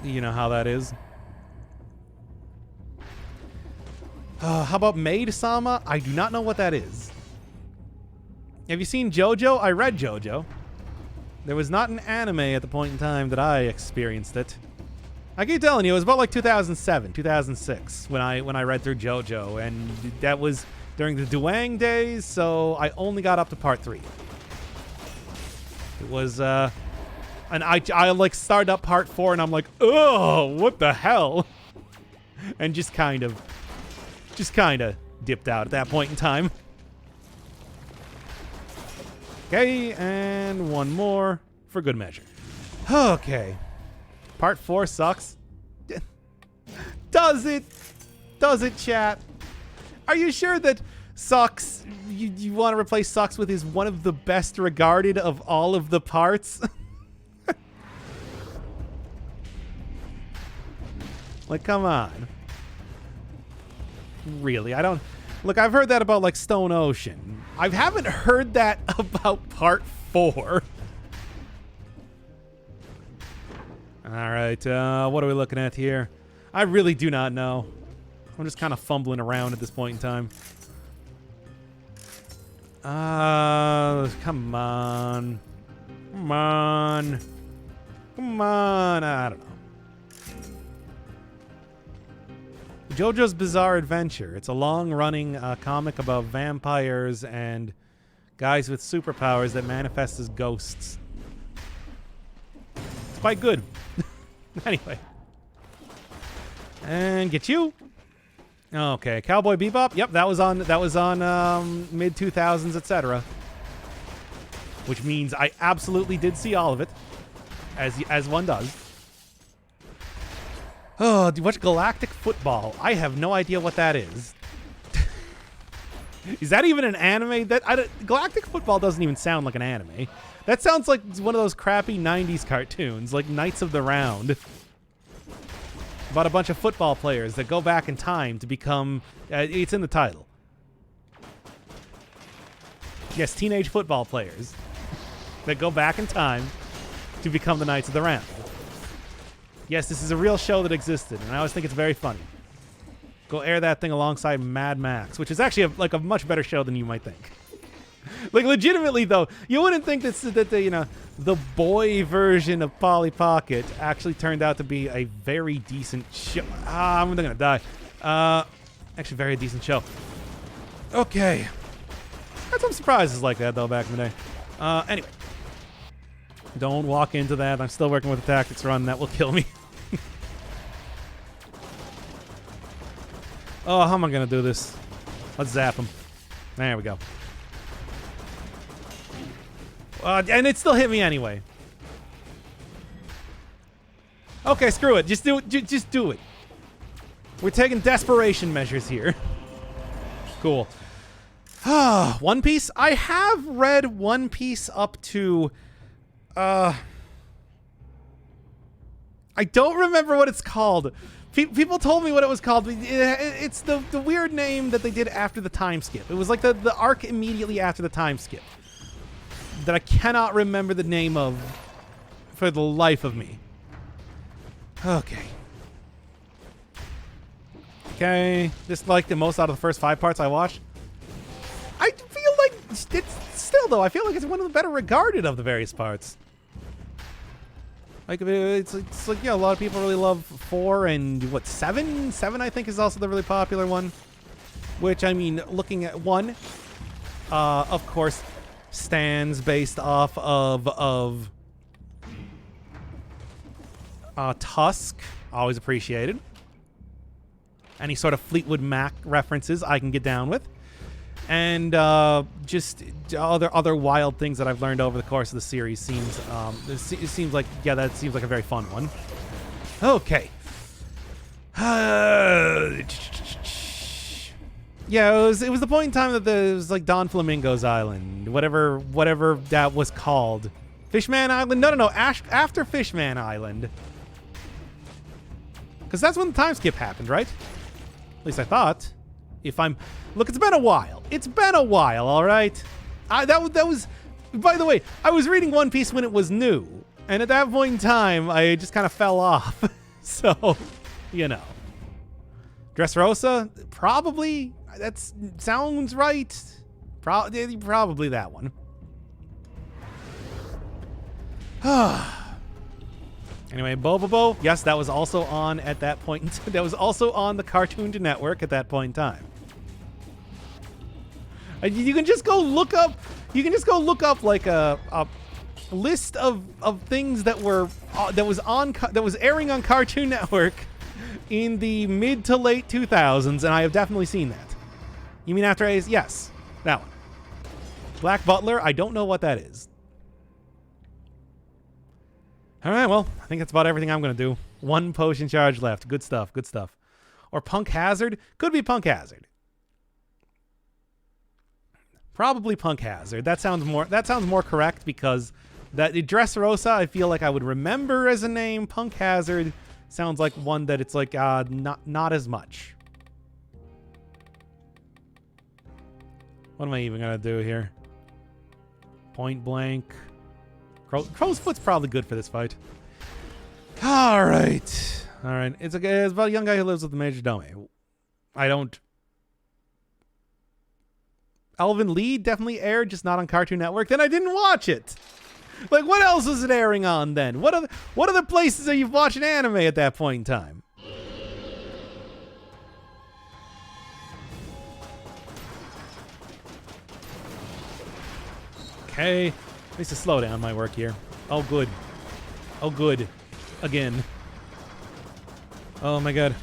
You know how that is. How about Maid-sama? I do not know what that is. Have you seen JoJo? I read JoJo. There was not an anime at the point in time that I experienced it. I keep telling you, it was about like 2007, 2006 when I read through JoJo, and that was during the Duang days, so I only got up to part 3. It was, and I like started up part 4, and I'm like, oh, what the hell? And just kind of dipped out at that point in time. Okay, and one more for good measure. Okay. Part 4 sucks. Does it? Does it, chat? Are you sure that sucks, you want to replace sucks with is one of the best regarded of all of the parts? Like, come on. Really, I don't... Look, I've heard that about, like, Stone Ocean. I haven't heard that about Part 4. Alright, what are we looking at here? I really do not know. I'm just kind of fumbling around at this point in time. Come on. Come on. Come on. I don't know. JoJo's Bizarre Adventure. It's a long-running comic about vampires and guys with superpowers that manifest as ghosts. It's quite good. Anyway. And get you. Okay, Cowboy Bebop. Yep, that was on mid 2000s, etc. Which means I absolutely did see all of it, as one does. Oh, do you watch Galactic Football? I have no idea what that is. Is that even an anime? Galactic Football doesn't even sound like an anime. That sounds like one of those crappy 90s cartoons, like Knights of the Round. About a bunch of football players that go back in time to become... it's in the title. Yes, teenage football players that go back in time to become the Knights of the Round. Yes, this is a real show that existed, and I always think it's very funny. Go air that thing alongside Mad Max, which is actually a much better show than you might think. Like, legitimately, though, you wouldn't think the boy version of Polly Pocket actually turned out to be a very decent show. I'm gonna die. Actually, very decent show. Okay. Had some surprises like that, though, back in the day. Anyway. Don't walk into that. I'm still working with the tactics run. That will kill me. Oh, how am I gonna do this? Let's zap him. There we go. And it still hit me anyway. Okay, screw it. Just do it. Just do it. We're taking desperation measures here. Cool. One Piece. I have read One Piece up to... I don't remember what it's called. People told me what it was called. It's the weird name that they did after the time skip. It was like the arc immediately after the time skip that I cannot remember the name of for the life of me. Okay. Okay. This is like the most out of the first 5 parts I watched. I feel like it's still, though, I feel like it's one of the better regarded of the various parts. Like, it's like, yeah, a lot of people really love 4 and, what, 7? 7, I think, is also the really popular one. Which, I mean, looking at 1, of course, stands based off of Tusk. Always appreciated. Any sort of Fleetwood Mac references I can get down with. And just other wild things that I've learned over the course of the series seems it seems like, yeah, that seems like a very fun one. Okay. Yeah, it was the point in time that it was like Don Flamingo's Island, whatever that was called. Fishman Island? No. After Fishman Island. Because that's when the time skip happened, right? At least I thought. Look, it's been a while. It's been a while, all right? That was, by the way, I was reading One Piece when it was new. And at that point in time, I just kind of fell off. So, you know. Dressrosa? Probably. That sounds right. Probably that one. Anyway, Bobobo, yes, that was also on at that point. That was also on the Cartoon Network at that point in time. You can just go look up. You can just go look up like a list of things that was airing on Cartoon Network in the mid to late 2000s, and I have definitely seen that. You mean after A's? Yes, that one. Black Butler. I don't know what that is. All right, well, I think that's about everything I'm going to do. 1 potion charge left. Good stuff, good stuff. Or Punk Hazard? Could be Punk Hazard. Probably Punk Hazard. That sounds more correct because that Dressrosa I feel like I would remember as a name. Punk Hazard sounds like one that it's like not as much. What am I even going to do here? Point blank. Crow's Foot's probably good for this fight. All right. All right. It's about a young guy who lives with the major domain. I don't... Elven Lied definitely aired, just not on Cartoon Network. Then I didn't watch it. Like, what else was it airing on then? What other places are you watching anime at that point in time? Okay. At least to slow down my work here. Oh, good. Oh, good. Again. Oh, my God.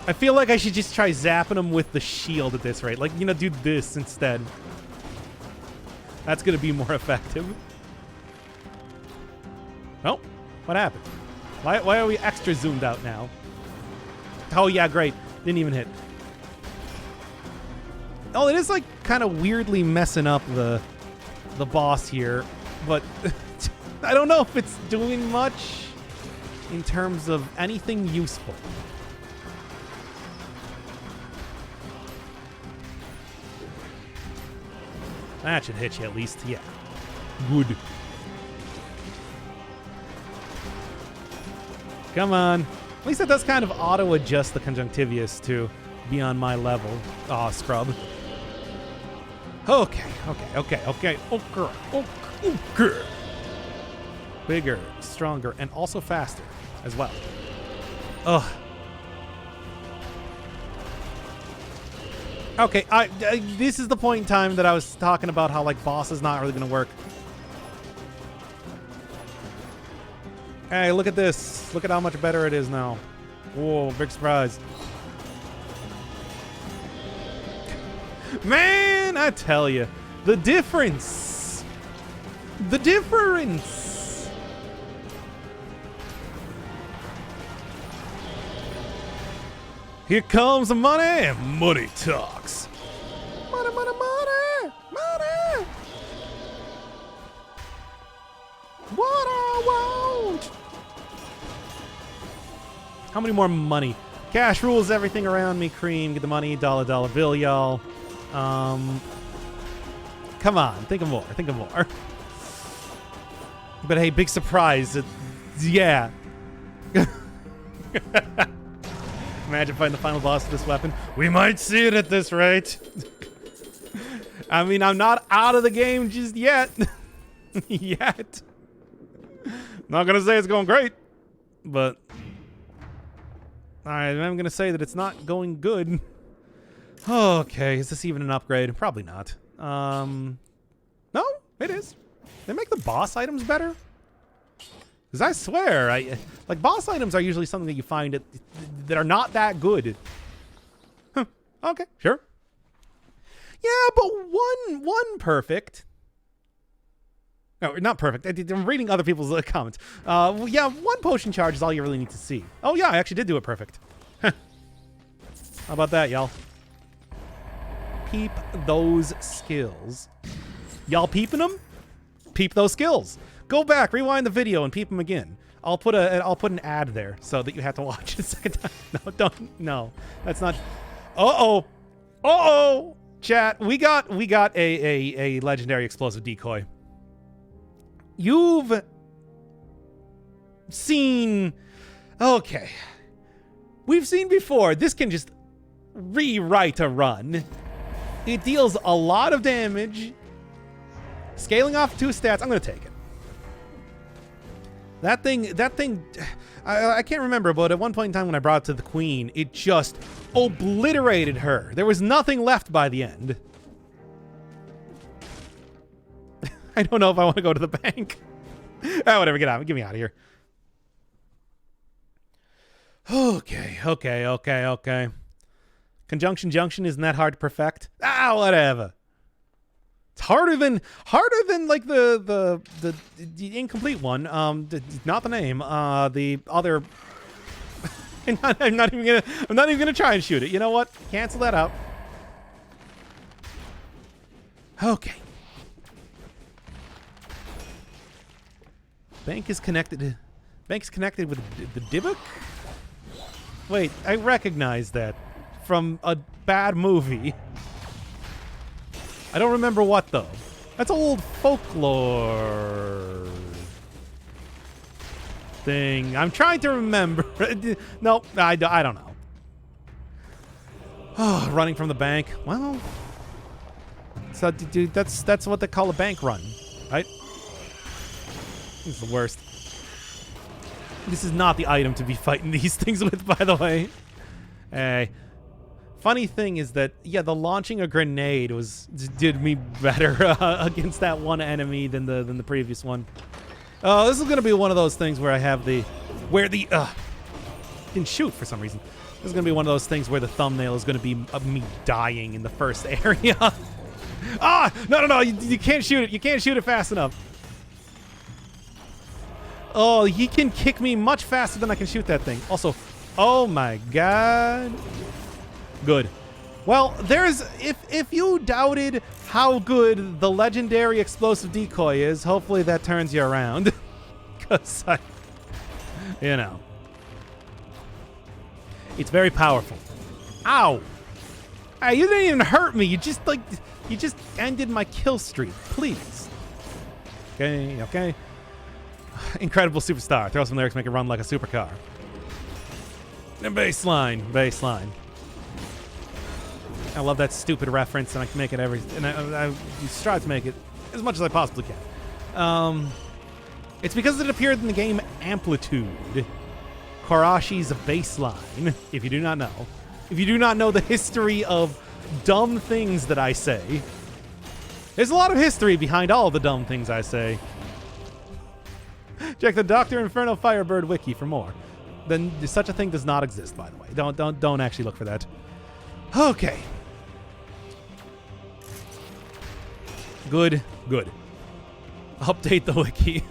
I feel like I should just try zapping him with the shield at this rate. Like, you know, do this instead. That's going to be more effective. Oh, what happened? Why are we extra zoomed out now? Oh, yeah, great. Didn't even hit. Oh, it is, like, kind of weirdly messing up the boss here. But I don't know if it's doing much in terms of anything useful. That should hit you at least. Yeah. Good. Come on. At least it does kind of auto-adjust the conjunctivius to be on my level. Aw, scrub. Okay. Okay. Bigger, stronger, and also faster as well. Ugh. Okay, this is the point in time that I was talking about how, like, boss is not really going to work. Hey, look at this. Look at how much better it is now. Whoa, big surprise. Man, I tell you, the difference. The difference. Here comes the money. Money talks. Money. What I want. How many more money? Cash rules everything around me. Cream, get the money. Dollar bill, y'all. Come on, think of more. But hey, big surprise. Yeah. Imagine fighting the final boss with this weapon. We might see it at this rate. I mean, I'm not out of the game just yet. Yet. Not gonna say it's going great, but I'm gonna say that it's not going good. Okay, is this even an upgrade? Probably not. No, it is. They make the boss items better. Because I swear, like, boss items are usually something that you find that are not that good. Huh. Okay, sure. Yeah, but one perfect. No, not perfect. I'm reading other people's comments. Yeah, 1 potion charge is all you really need to see. Oh yeah, I actually did do it perfect. How about that, y'all? Peep those skills. Y'all peeping them? Peep those skills. Go back, rewind the video, and peep them again. I'll put an ad there so that you have to watch it a second time. No, don't. No, that's not. Uh-oh. Chat, we got a legendary explosive decoy. You've seen. Okay. We've seen before. This can just rewrite a run. It deals a lot of damage. Scaling off 2 stats. I'm going to take it. That thing, I can't remember, but at one point in time when I brought it to the queen, it just obliterated her. There was nothing left by the end. I don't know if I want to go to the bank. Oh, whatever, get out. Get me out of here. Okay. Conjunction junction isn't that hard to perfect? Ah, whatever. It's harder than like the incomplete one. Not the name. The other. I'm not even gonna try and shoot it. You know what? Cancel that out. Okay. Bank is connected. Bank's connected with the Dybbuk? Wait, I recognize that from a bad movie. I don't remember what, though. That's old folklore thing. I'm trying to remember. No, I don't know. Oh, running from the bank. Well, so, dude, that's what they call a bank run, right? This is the worst. This is not the item to be fighting these things with, by the way. Hey. Funny thing is that, yeah, the launching a grenade did me better against that one enemy than the previous one. Oh, this is gonna be one of those things where I have didn't shoot for some reason. This is gonna be one of those things where the thumbnail is gonna be of me dying in the first area. No, you can't shoot it. You can't shoot it fast enough. Oh, he can kick me much faster than I can shoot that thing. Also, oh my god. Good. Well, if you doubted how good the legendary explosive decoy is, hopefully that turns you around. Because you know. It's very powerful. Ow. Hey, you didn't even hurt me. You just ended my kill streak. Please. Okay. Incredible superstar. Throw some lyrics, make it run like a supercar. And baseline. I love that stupid reference, and I can make it I strive to make it as much as I possibly can. It's because it appeared in the game Amplitude, Korashi's baseline. If you do not know the history of dumb things that I say, there's a lot of history behind all the dumb things I say. Check the Dr. Inferno Firebird wiki for more. Then such a thing does not exist, by the way. Don't actually look for that. Okay. Good. Update the wiki.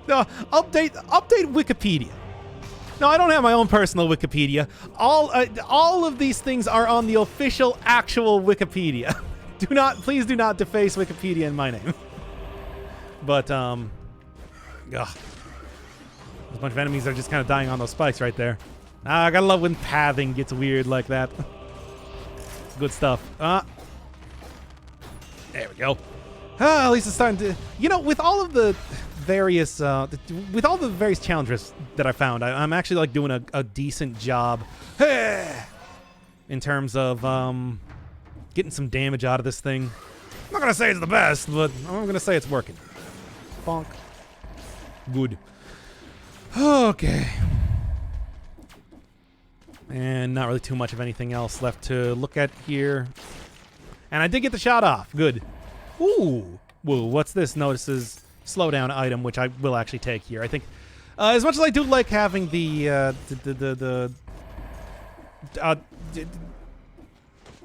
No, update Wikipedia. No, I don't have my own personal Wikipedia. All of these things are on the official, actual Wikipedia. Please do not deface Wikipedia in my name. But ugh. There's a bunch of enemies that are just kind of dying on those spikes right there. I gotta love when pathing gets weird like that. It's good stuff. There we go. At least it's starting to... You know, with all the various challenges that I found, I'm actually like doing a decent job in terms of getting some damage out of this thing. I'm not gonna say it's the best, but I'm gonna say it's working. Bonk. Good. Okay. And not really too much of anything else left to look at here. And I did get the shot off. Good. Ooh. Whoa, what's this? Notices slowdown item, which I will actually take here. I think, as much as I do like having the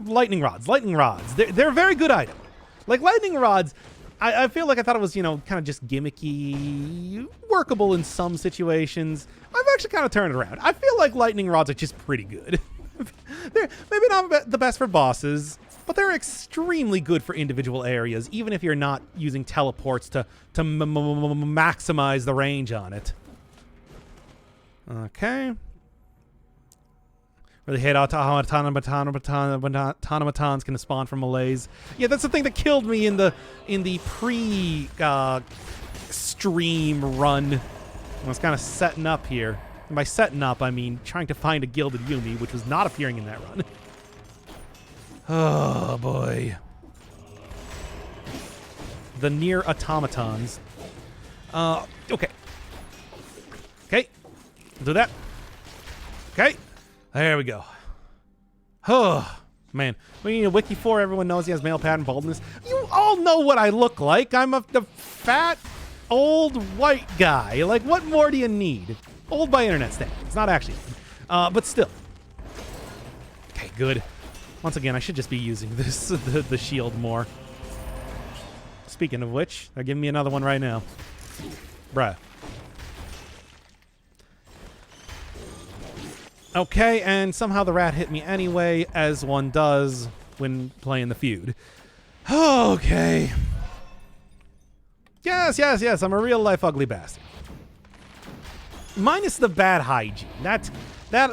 lightning rods. They're a very good item. Like lightning rods, I feel like I thought it was, kind of just gimmicky, workable in some situations. I've actually kind of turned it around. I feel like lightning rods are just pretty good. They're maybe not the best for bosses, but they're extremely good for individual areas, even if you're not using teleports to maximize the range on it. Okay. Really hate automatons can spawn from malaise. Yeah, that's the thing that killed me in the pre-stream run. I was kind of setting up here. And by setting up, I mean trying to find a Gilded Yumi, which was not appearing in that run. Oh, boy. The near automatons. Okay. Okay. Do that. Okay. There we go. Oh, man. We need a wiki for everyone knows he has male pattern baldness. You all know what I look like. I'm a fat, old, white guy. Like, what more do you need? Old by internet standards. Not actually. But still. Okay, good. Once again, I should just be using this the shield more. Speaking of which, they're giving me another one right now. Bruh. Okay, and somehow the rat hit me anyway, as one does when playing the feud. Okay. Yes, I'm a real-life ugly bastard. Minus the bad hygiene. That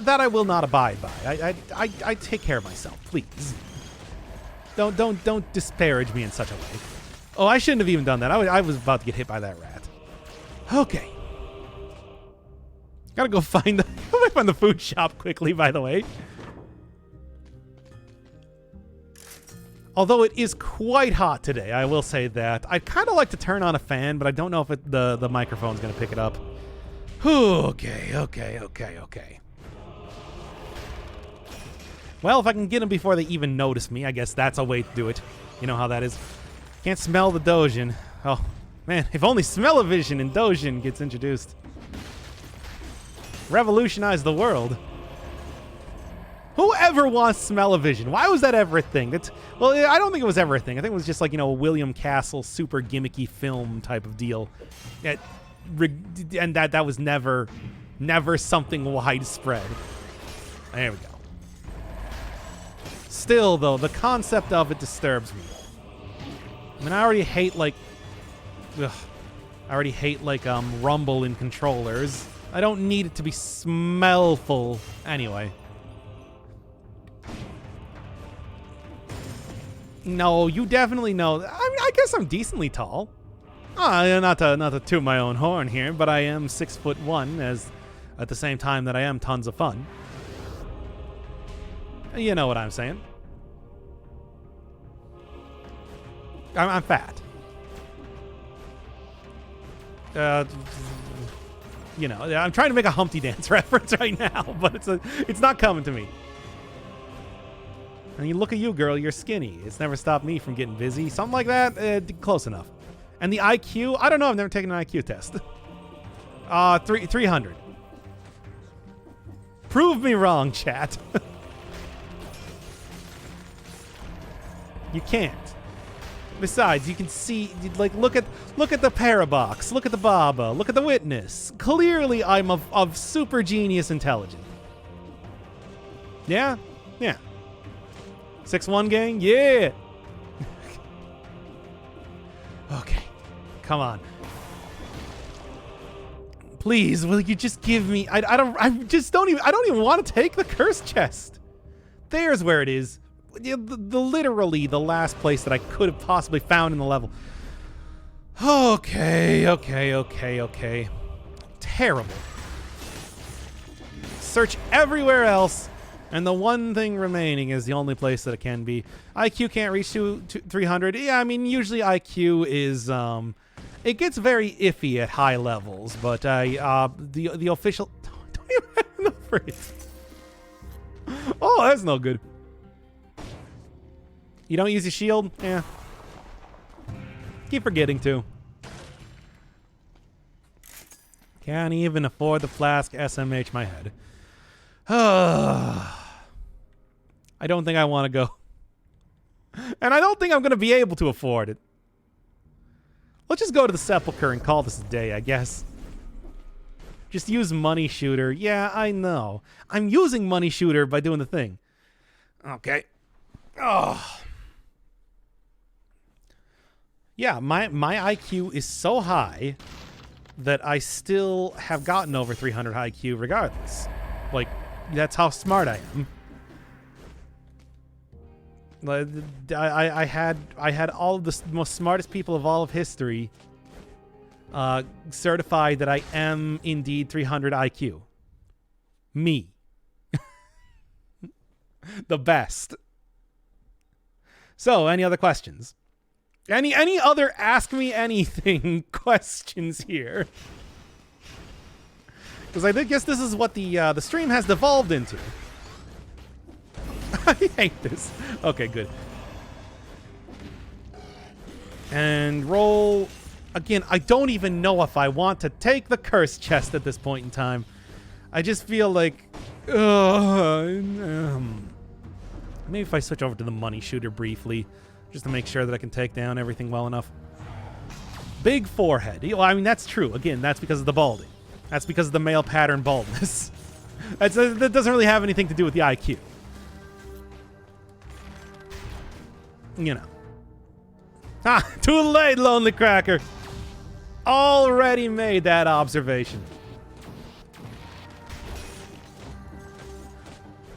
I will not abide by. I take care of myself, please. Don't disparage me in such a way. Oh, I shouldn't have even done that. I was about to get hit by that rat. Okay. Gotta go find the food shop quickly, by the way. Although it is quite hot today, I will say that. I'd kind of like to turn on a fan, but I don't know if the microphone's going to pick it up. Okay. Well, if I can get them before they even notice me, I guess that's a way to do it. You know how that is. Can't smell the Dojin. Oh, man, if only smell-o-vision in Dojin gets introduced. Revolutionize the world. Whoever wants smell-o-vision? Why was that ever a thing? Well, I don't think it was ever a thing. I think it was just like, a William Castle super gimmicky film type of deal. And that was never something widespread. There we go. Still, though, the concept of it disturbs me. I mean, I already hate rumble in controllers. I don't need it to be smellful anyway. No, you definitely know. I mean, I guess I'm decently tall. Not to toot my own horn here, but I am 6'1", as at the same time that I am tons of fun. You know what I'm saying. I'm fat. I'm trying to make a Humpty Dance reference right now, but it's not coming to me. And you look at you, girl, you're skinny. It's never stopped me from getting busy. Something like that, close enough. And the IQ, I don't know, I've never taken an IQ test. 300. Prove me wrong, chat. You can't. Besides, you can see, like, look at the Parabox, look at the Baba, look at the Witness. Clearly, I'm of super genius intelligence. Yeah? Yeah. 6'1" gang? Yeah! Okay. Come on. Please, will you just give me... I don't even want to take the curse chest. There's where it is. Literally the last place that I could have possibly found in the level. Okay. Terrible. Search everywhere else, and the one thing remaining is the only place that it can be. IQ can't reach to 300. Yeah, I mean, usually IQ is, it gets very iffy at high levels, but the official... Don't even have enough for it. Oh, that's no good. You don't use your shield? Yeah. Keep forgetting to. Can't even afford the flask. SMH my head. I don't think I want to go. And I don't think I'm going to be able to afford it. Let's just go to the Sepulchre and call this a day, I guess. Just use Money Shooter. Yeah, I know. I'm using Money Shooter by doing the thing. Okay. Oh. Yeah, my IQ is so high that I still have gotten over 300 IQ regardless. Like, that's how smart I am. I had all of the most smartest people of all of history certified that I am indeed 300 IQ. Me. The best. So, any other questions? Any other ask me anything questions here? Because I guess this is what the stream has devolved into. I hate this. Okay, good. And roll. Again, I don't even know if I want to take the curse chest at this point in time. I just feel like... maybe if I switch over to the Money Shooter briefly, just to make sure that I can take down everything well enough. Big forehead. Well, I mean, that's true. Again, that's because of the balding. That's because of the male pattern baldness. That doesn't really have anything to do with the IQ. You know. Ah, too late, Lonely Cracker. Already made that observation.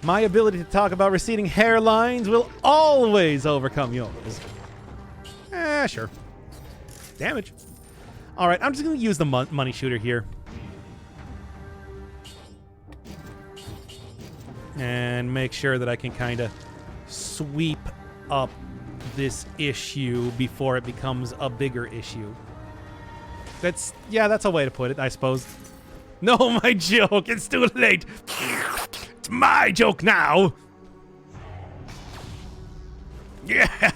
My ability to talk about receding hairlines will always overcome yours. Sure. Damage. All right, I'm just going to use the money shooter here. And make sure that I can kind of sweep up this issue before it becomes a bigger issue. That's a way to put it, I suppose. No, my joke. It's too late. It's my joke now. Yeah.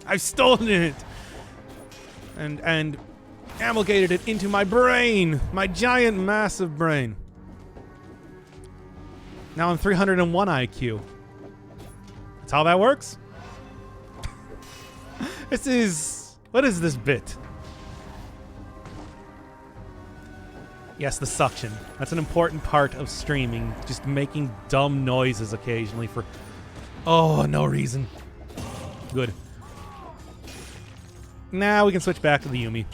I've stolen it. And amalgamated it into my brain. My giant, massive brain. Now I'm 301 IQ. That's how that works? What is this bit? Yes, the suction. That's an important part of streaming. Just making dumb noises occasionally for, no reason. Good. Now we can switch back to the Yumi.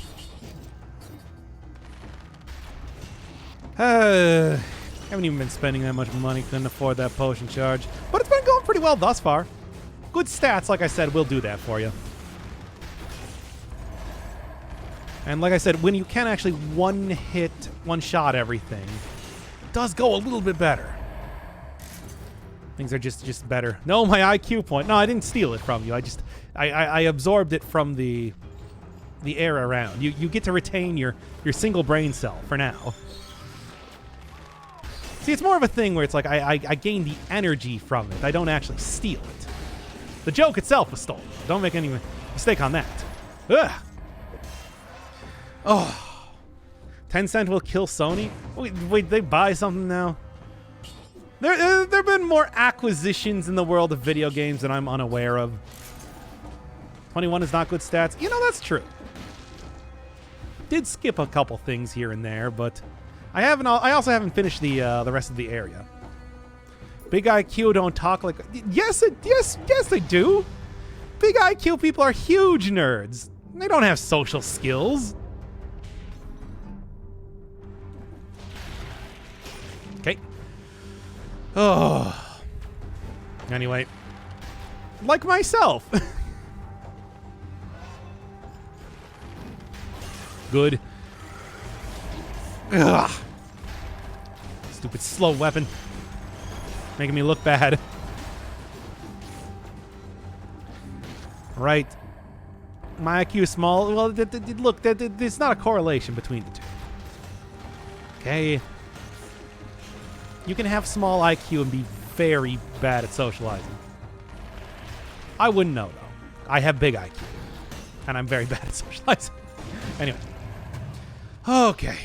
Haven't even been spending that much money. Couldn't afford that potion charge. But it's been going pretty well thus far. Good stats, like I said, will do that for you. And like I said, when you can actually one-hit, one-shot everything, it does go a little bit better. Things are just better. No, my IQ point. No, I didn't steal it from you. I absorbed it from the air around. You get to retain your single brain cell for now. See, it's more of a thing where it's like I gain the energy from it. I don't actually steal it. The joke itself was stolen. Don't make any mistake on that. Ugh. Oh. 10 cent will kill Sony? Wait, they buy something now? There have been more acquisitions in the world of video games that I'm unaware of. 21 is not good stats. You know, that's true. Did skip a couple things here and there, but I also haven't finished the rest of the area. Big IQ don't talk like... Yes, they do. Big IQ people are huge nerds. They don't have social skills. Okay. Oh. Anyway. Like myself. Good. Ugh. Stupid slow weapon. Making me look bad. Right. My IQ is small. Well, look, there's not a correlation between the two. Okay. You can have small IQ and be very bad at socializing. I wouldn't know, though. I have big IQ. And I'm very bad at socializing. Anyway. Okay.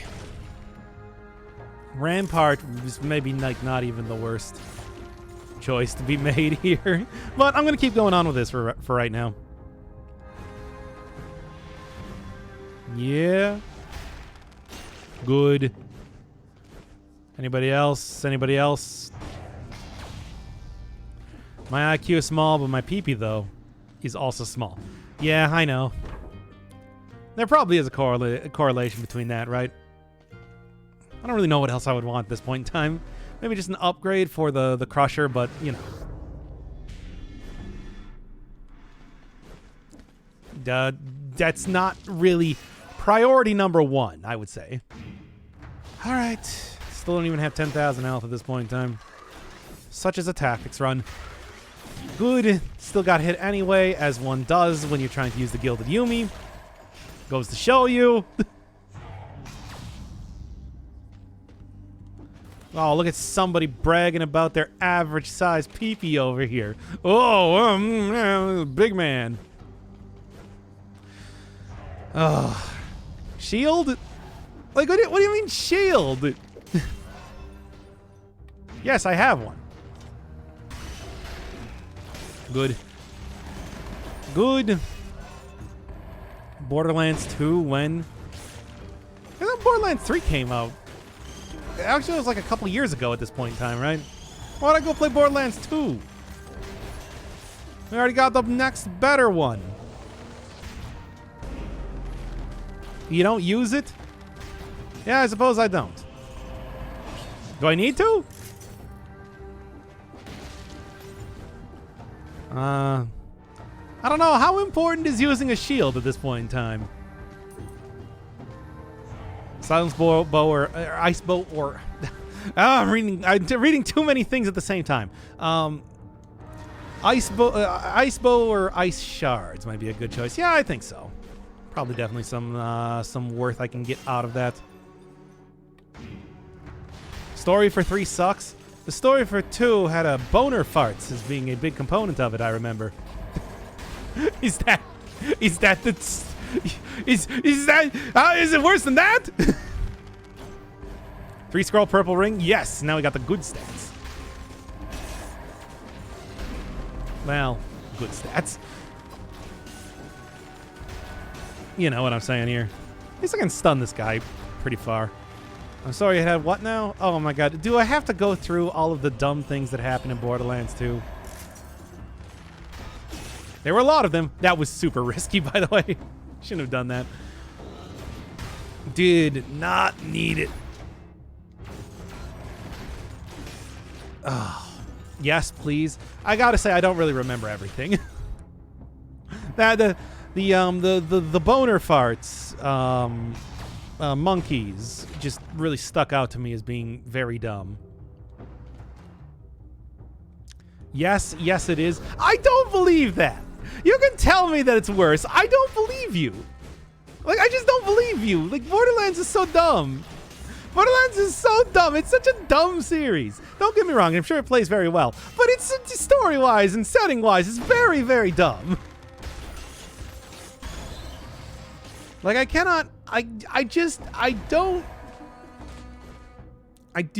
Rampart is maybe like not even the worst choice to be made here. But I'm going to keep going on with this for right now. Yeah. Good. Anybody else? Anybody else? My IQ is small, but my PP, though, is also small. Yeah, I know. There probably is a correlation between that, right? I don't really know what else I would want at this point in time. Maybe just an upgrade for the Crusher, but, you know. That's not really priority number one, I would say. All right. Still don't even have 10,000 health at this point in time. Such as a tactics run. Good. Still got hit anyway, as one does when you're trying to use the Gilded Yumi. Goes to show you. Oh, look at somebody bragging about their average size peepee over here. Oh, big man. Oh, shield? Like, what do you mean shield? Yes, I have one. Good. Good. Borderlands 2 when? I thought Borderlands 3 came out. Actually, it was like a couple years ago at this point in time, right? Why'd I go play Borderlands 2? We already got the next better one. You don't use it? Yeah, I suppose I don't. Do I need to? I don't know. How important is using a shield at this point in time? Silence bow or ice bow or... I'm reading too many things at the same time. Ice bow or ice shards might be a good choice. Yeah, I think so. Probably definitely some worth I can get out of that. Story for 3 sucks. The story for 2 had a boner farts as being a big component of it, I remember. Is it worse than that? 3 scroll purple ring? Yes, now we got the good stats. Well, good stats. You know what I'm saying here. At least I can stun this guy pretty far. I'm sorry you had what now? Oh my god. Do I have to go through all of the dumb things that happen in Borderlands 2? There were a lot of them. That was super risky, by the way. Shouldn't have done that. Did not need it. Oh, yes, please. I gotta say, I don't really remember everything. The boner farts, monkeys just really stuck out to me as being very dumb. Yes, it is. I don't believe that. You can tell me that it's worse. I don't believe you. Like, I just don't believe you. Like, Borderlands is so dumb. Borderlands is so dumb. It's such a dumb series. Don't get me wrong. I'm sure it plays very well. But it's story-wise and setting-wise, it's very, very dumb. Like, I cannot... I do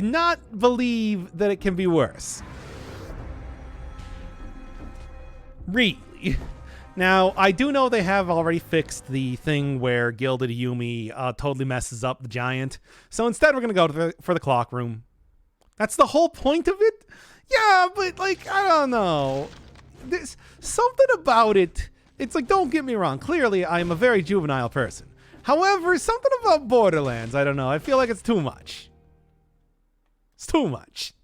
not believe that it can be worse. Really. Now, I do know they have already fixed the thing where Gilded Yumi totally messes up the giant. So instead, we're going to go for the clock room. That's the whole point of it? Yeah, but, like, I don't know. There's something about it. It's like, don't get me wrong. Clearly, I'm a very juvenile person. However, something about Borderlands, I don't know. I feel like it's too much. It's too much.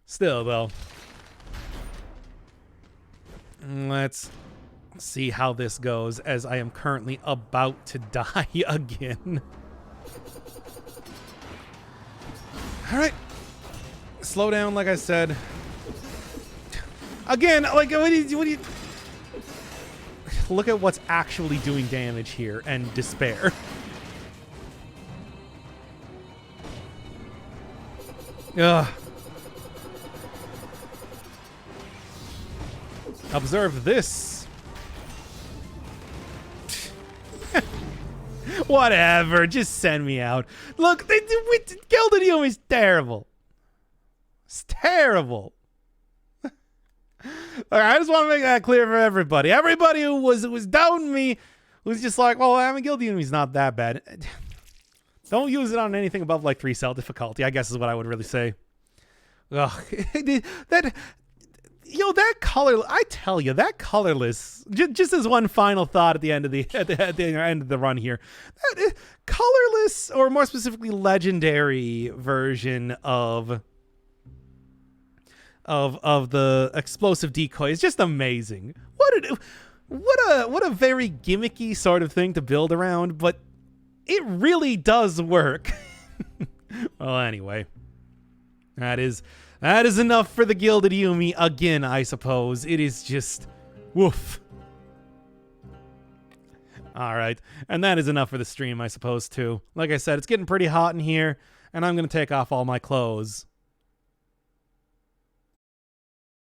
Still, though, let's see how this goes, as I am currently about to die again. All right. Slow down, like I said. Again, like, what do you... Look at what's actually doing damage here, and despair. Ugh. Observe this. Whatever, just send me out. Look, Gilded Yumi is terrible. It's terrible. All right, I just want to make that clear for everybody. Everybody who was doubting me was just like, well, I mean, Gilded Yumi's not that bad. Don't use it on anything above like 3 cell difficulty, I guess is what I would really say. Ugh. That color, I tell you, that colorless, just as one final thought at the end of the end of the run here, that colorless, or more specifically legendary version of the explosive decoy is just amazing. What a very gimmicky sort of thing to build around, but it really does work. Well, anyway, that is enough for the Gilded Yumi again, I suppose. It is just woof. All right, and that is enough for the stream, I suppose, too. Like I said, it's getting pretty hot in here, and I'm going to take off all my clothes.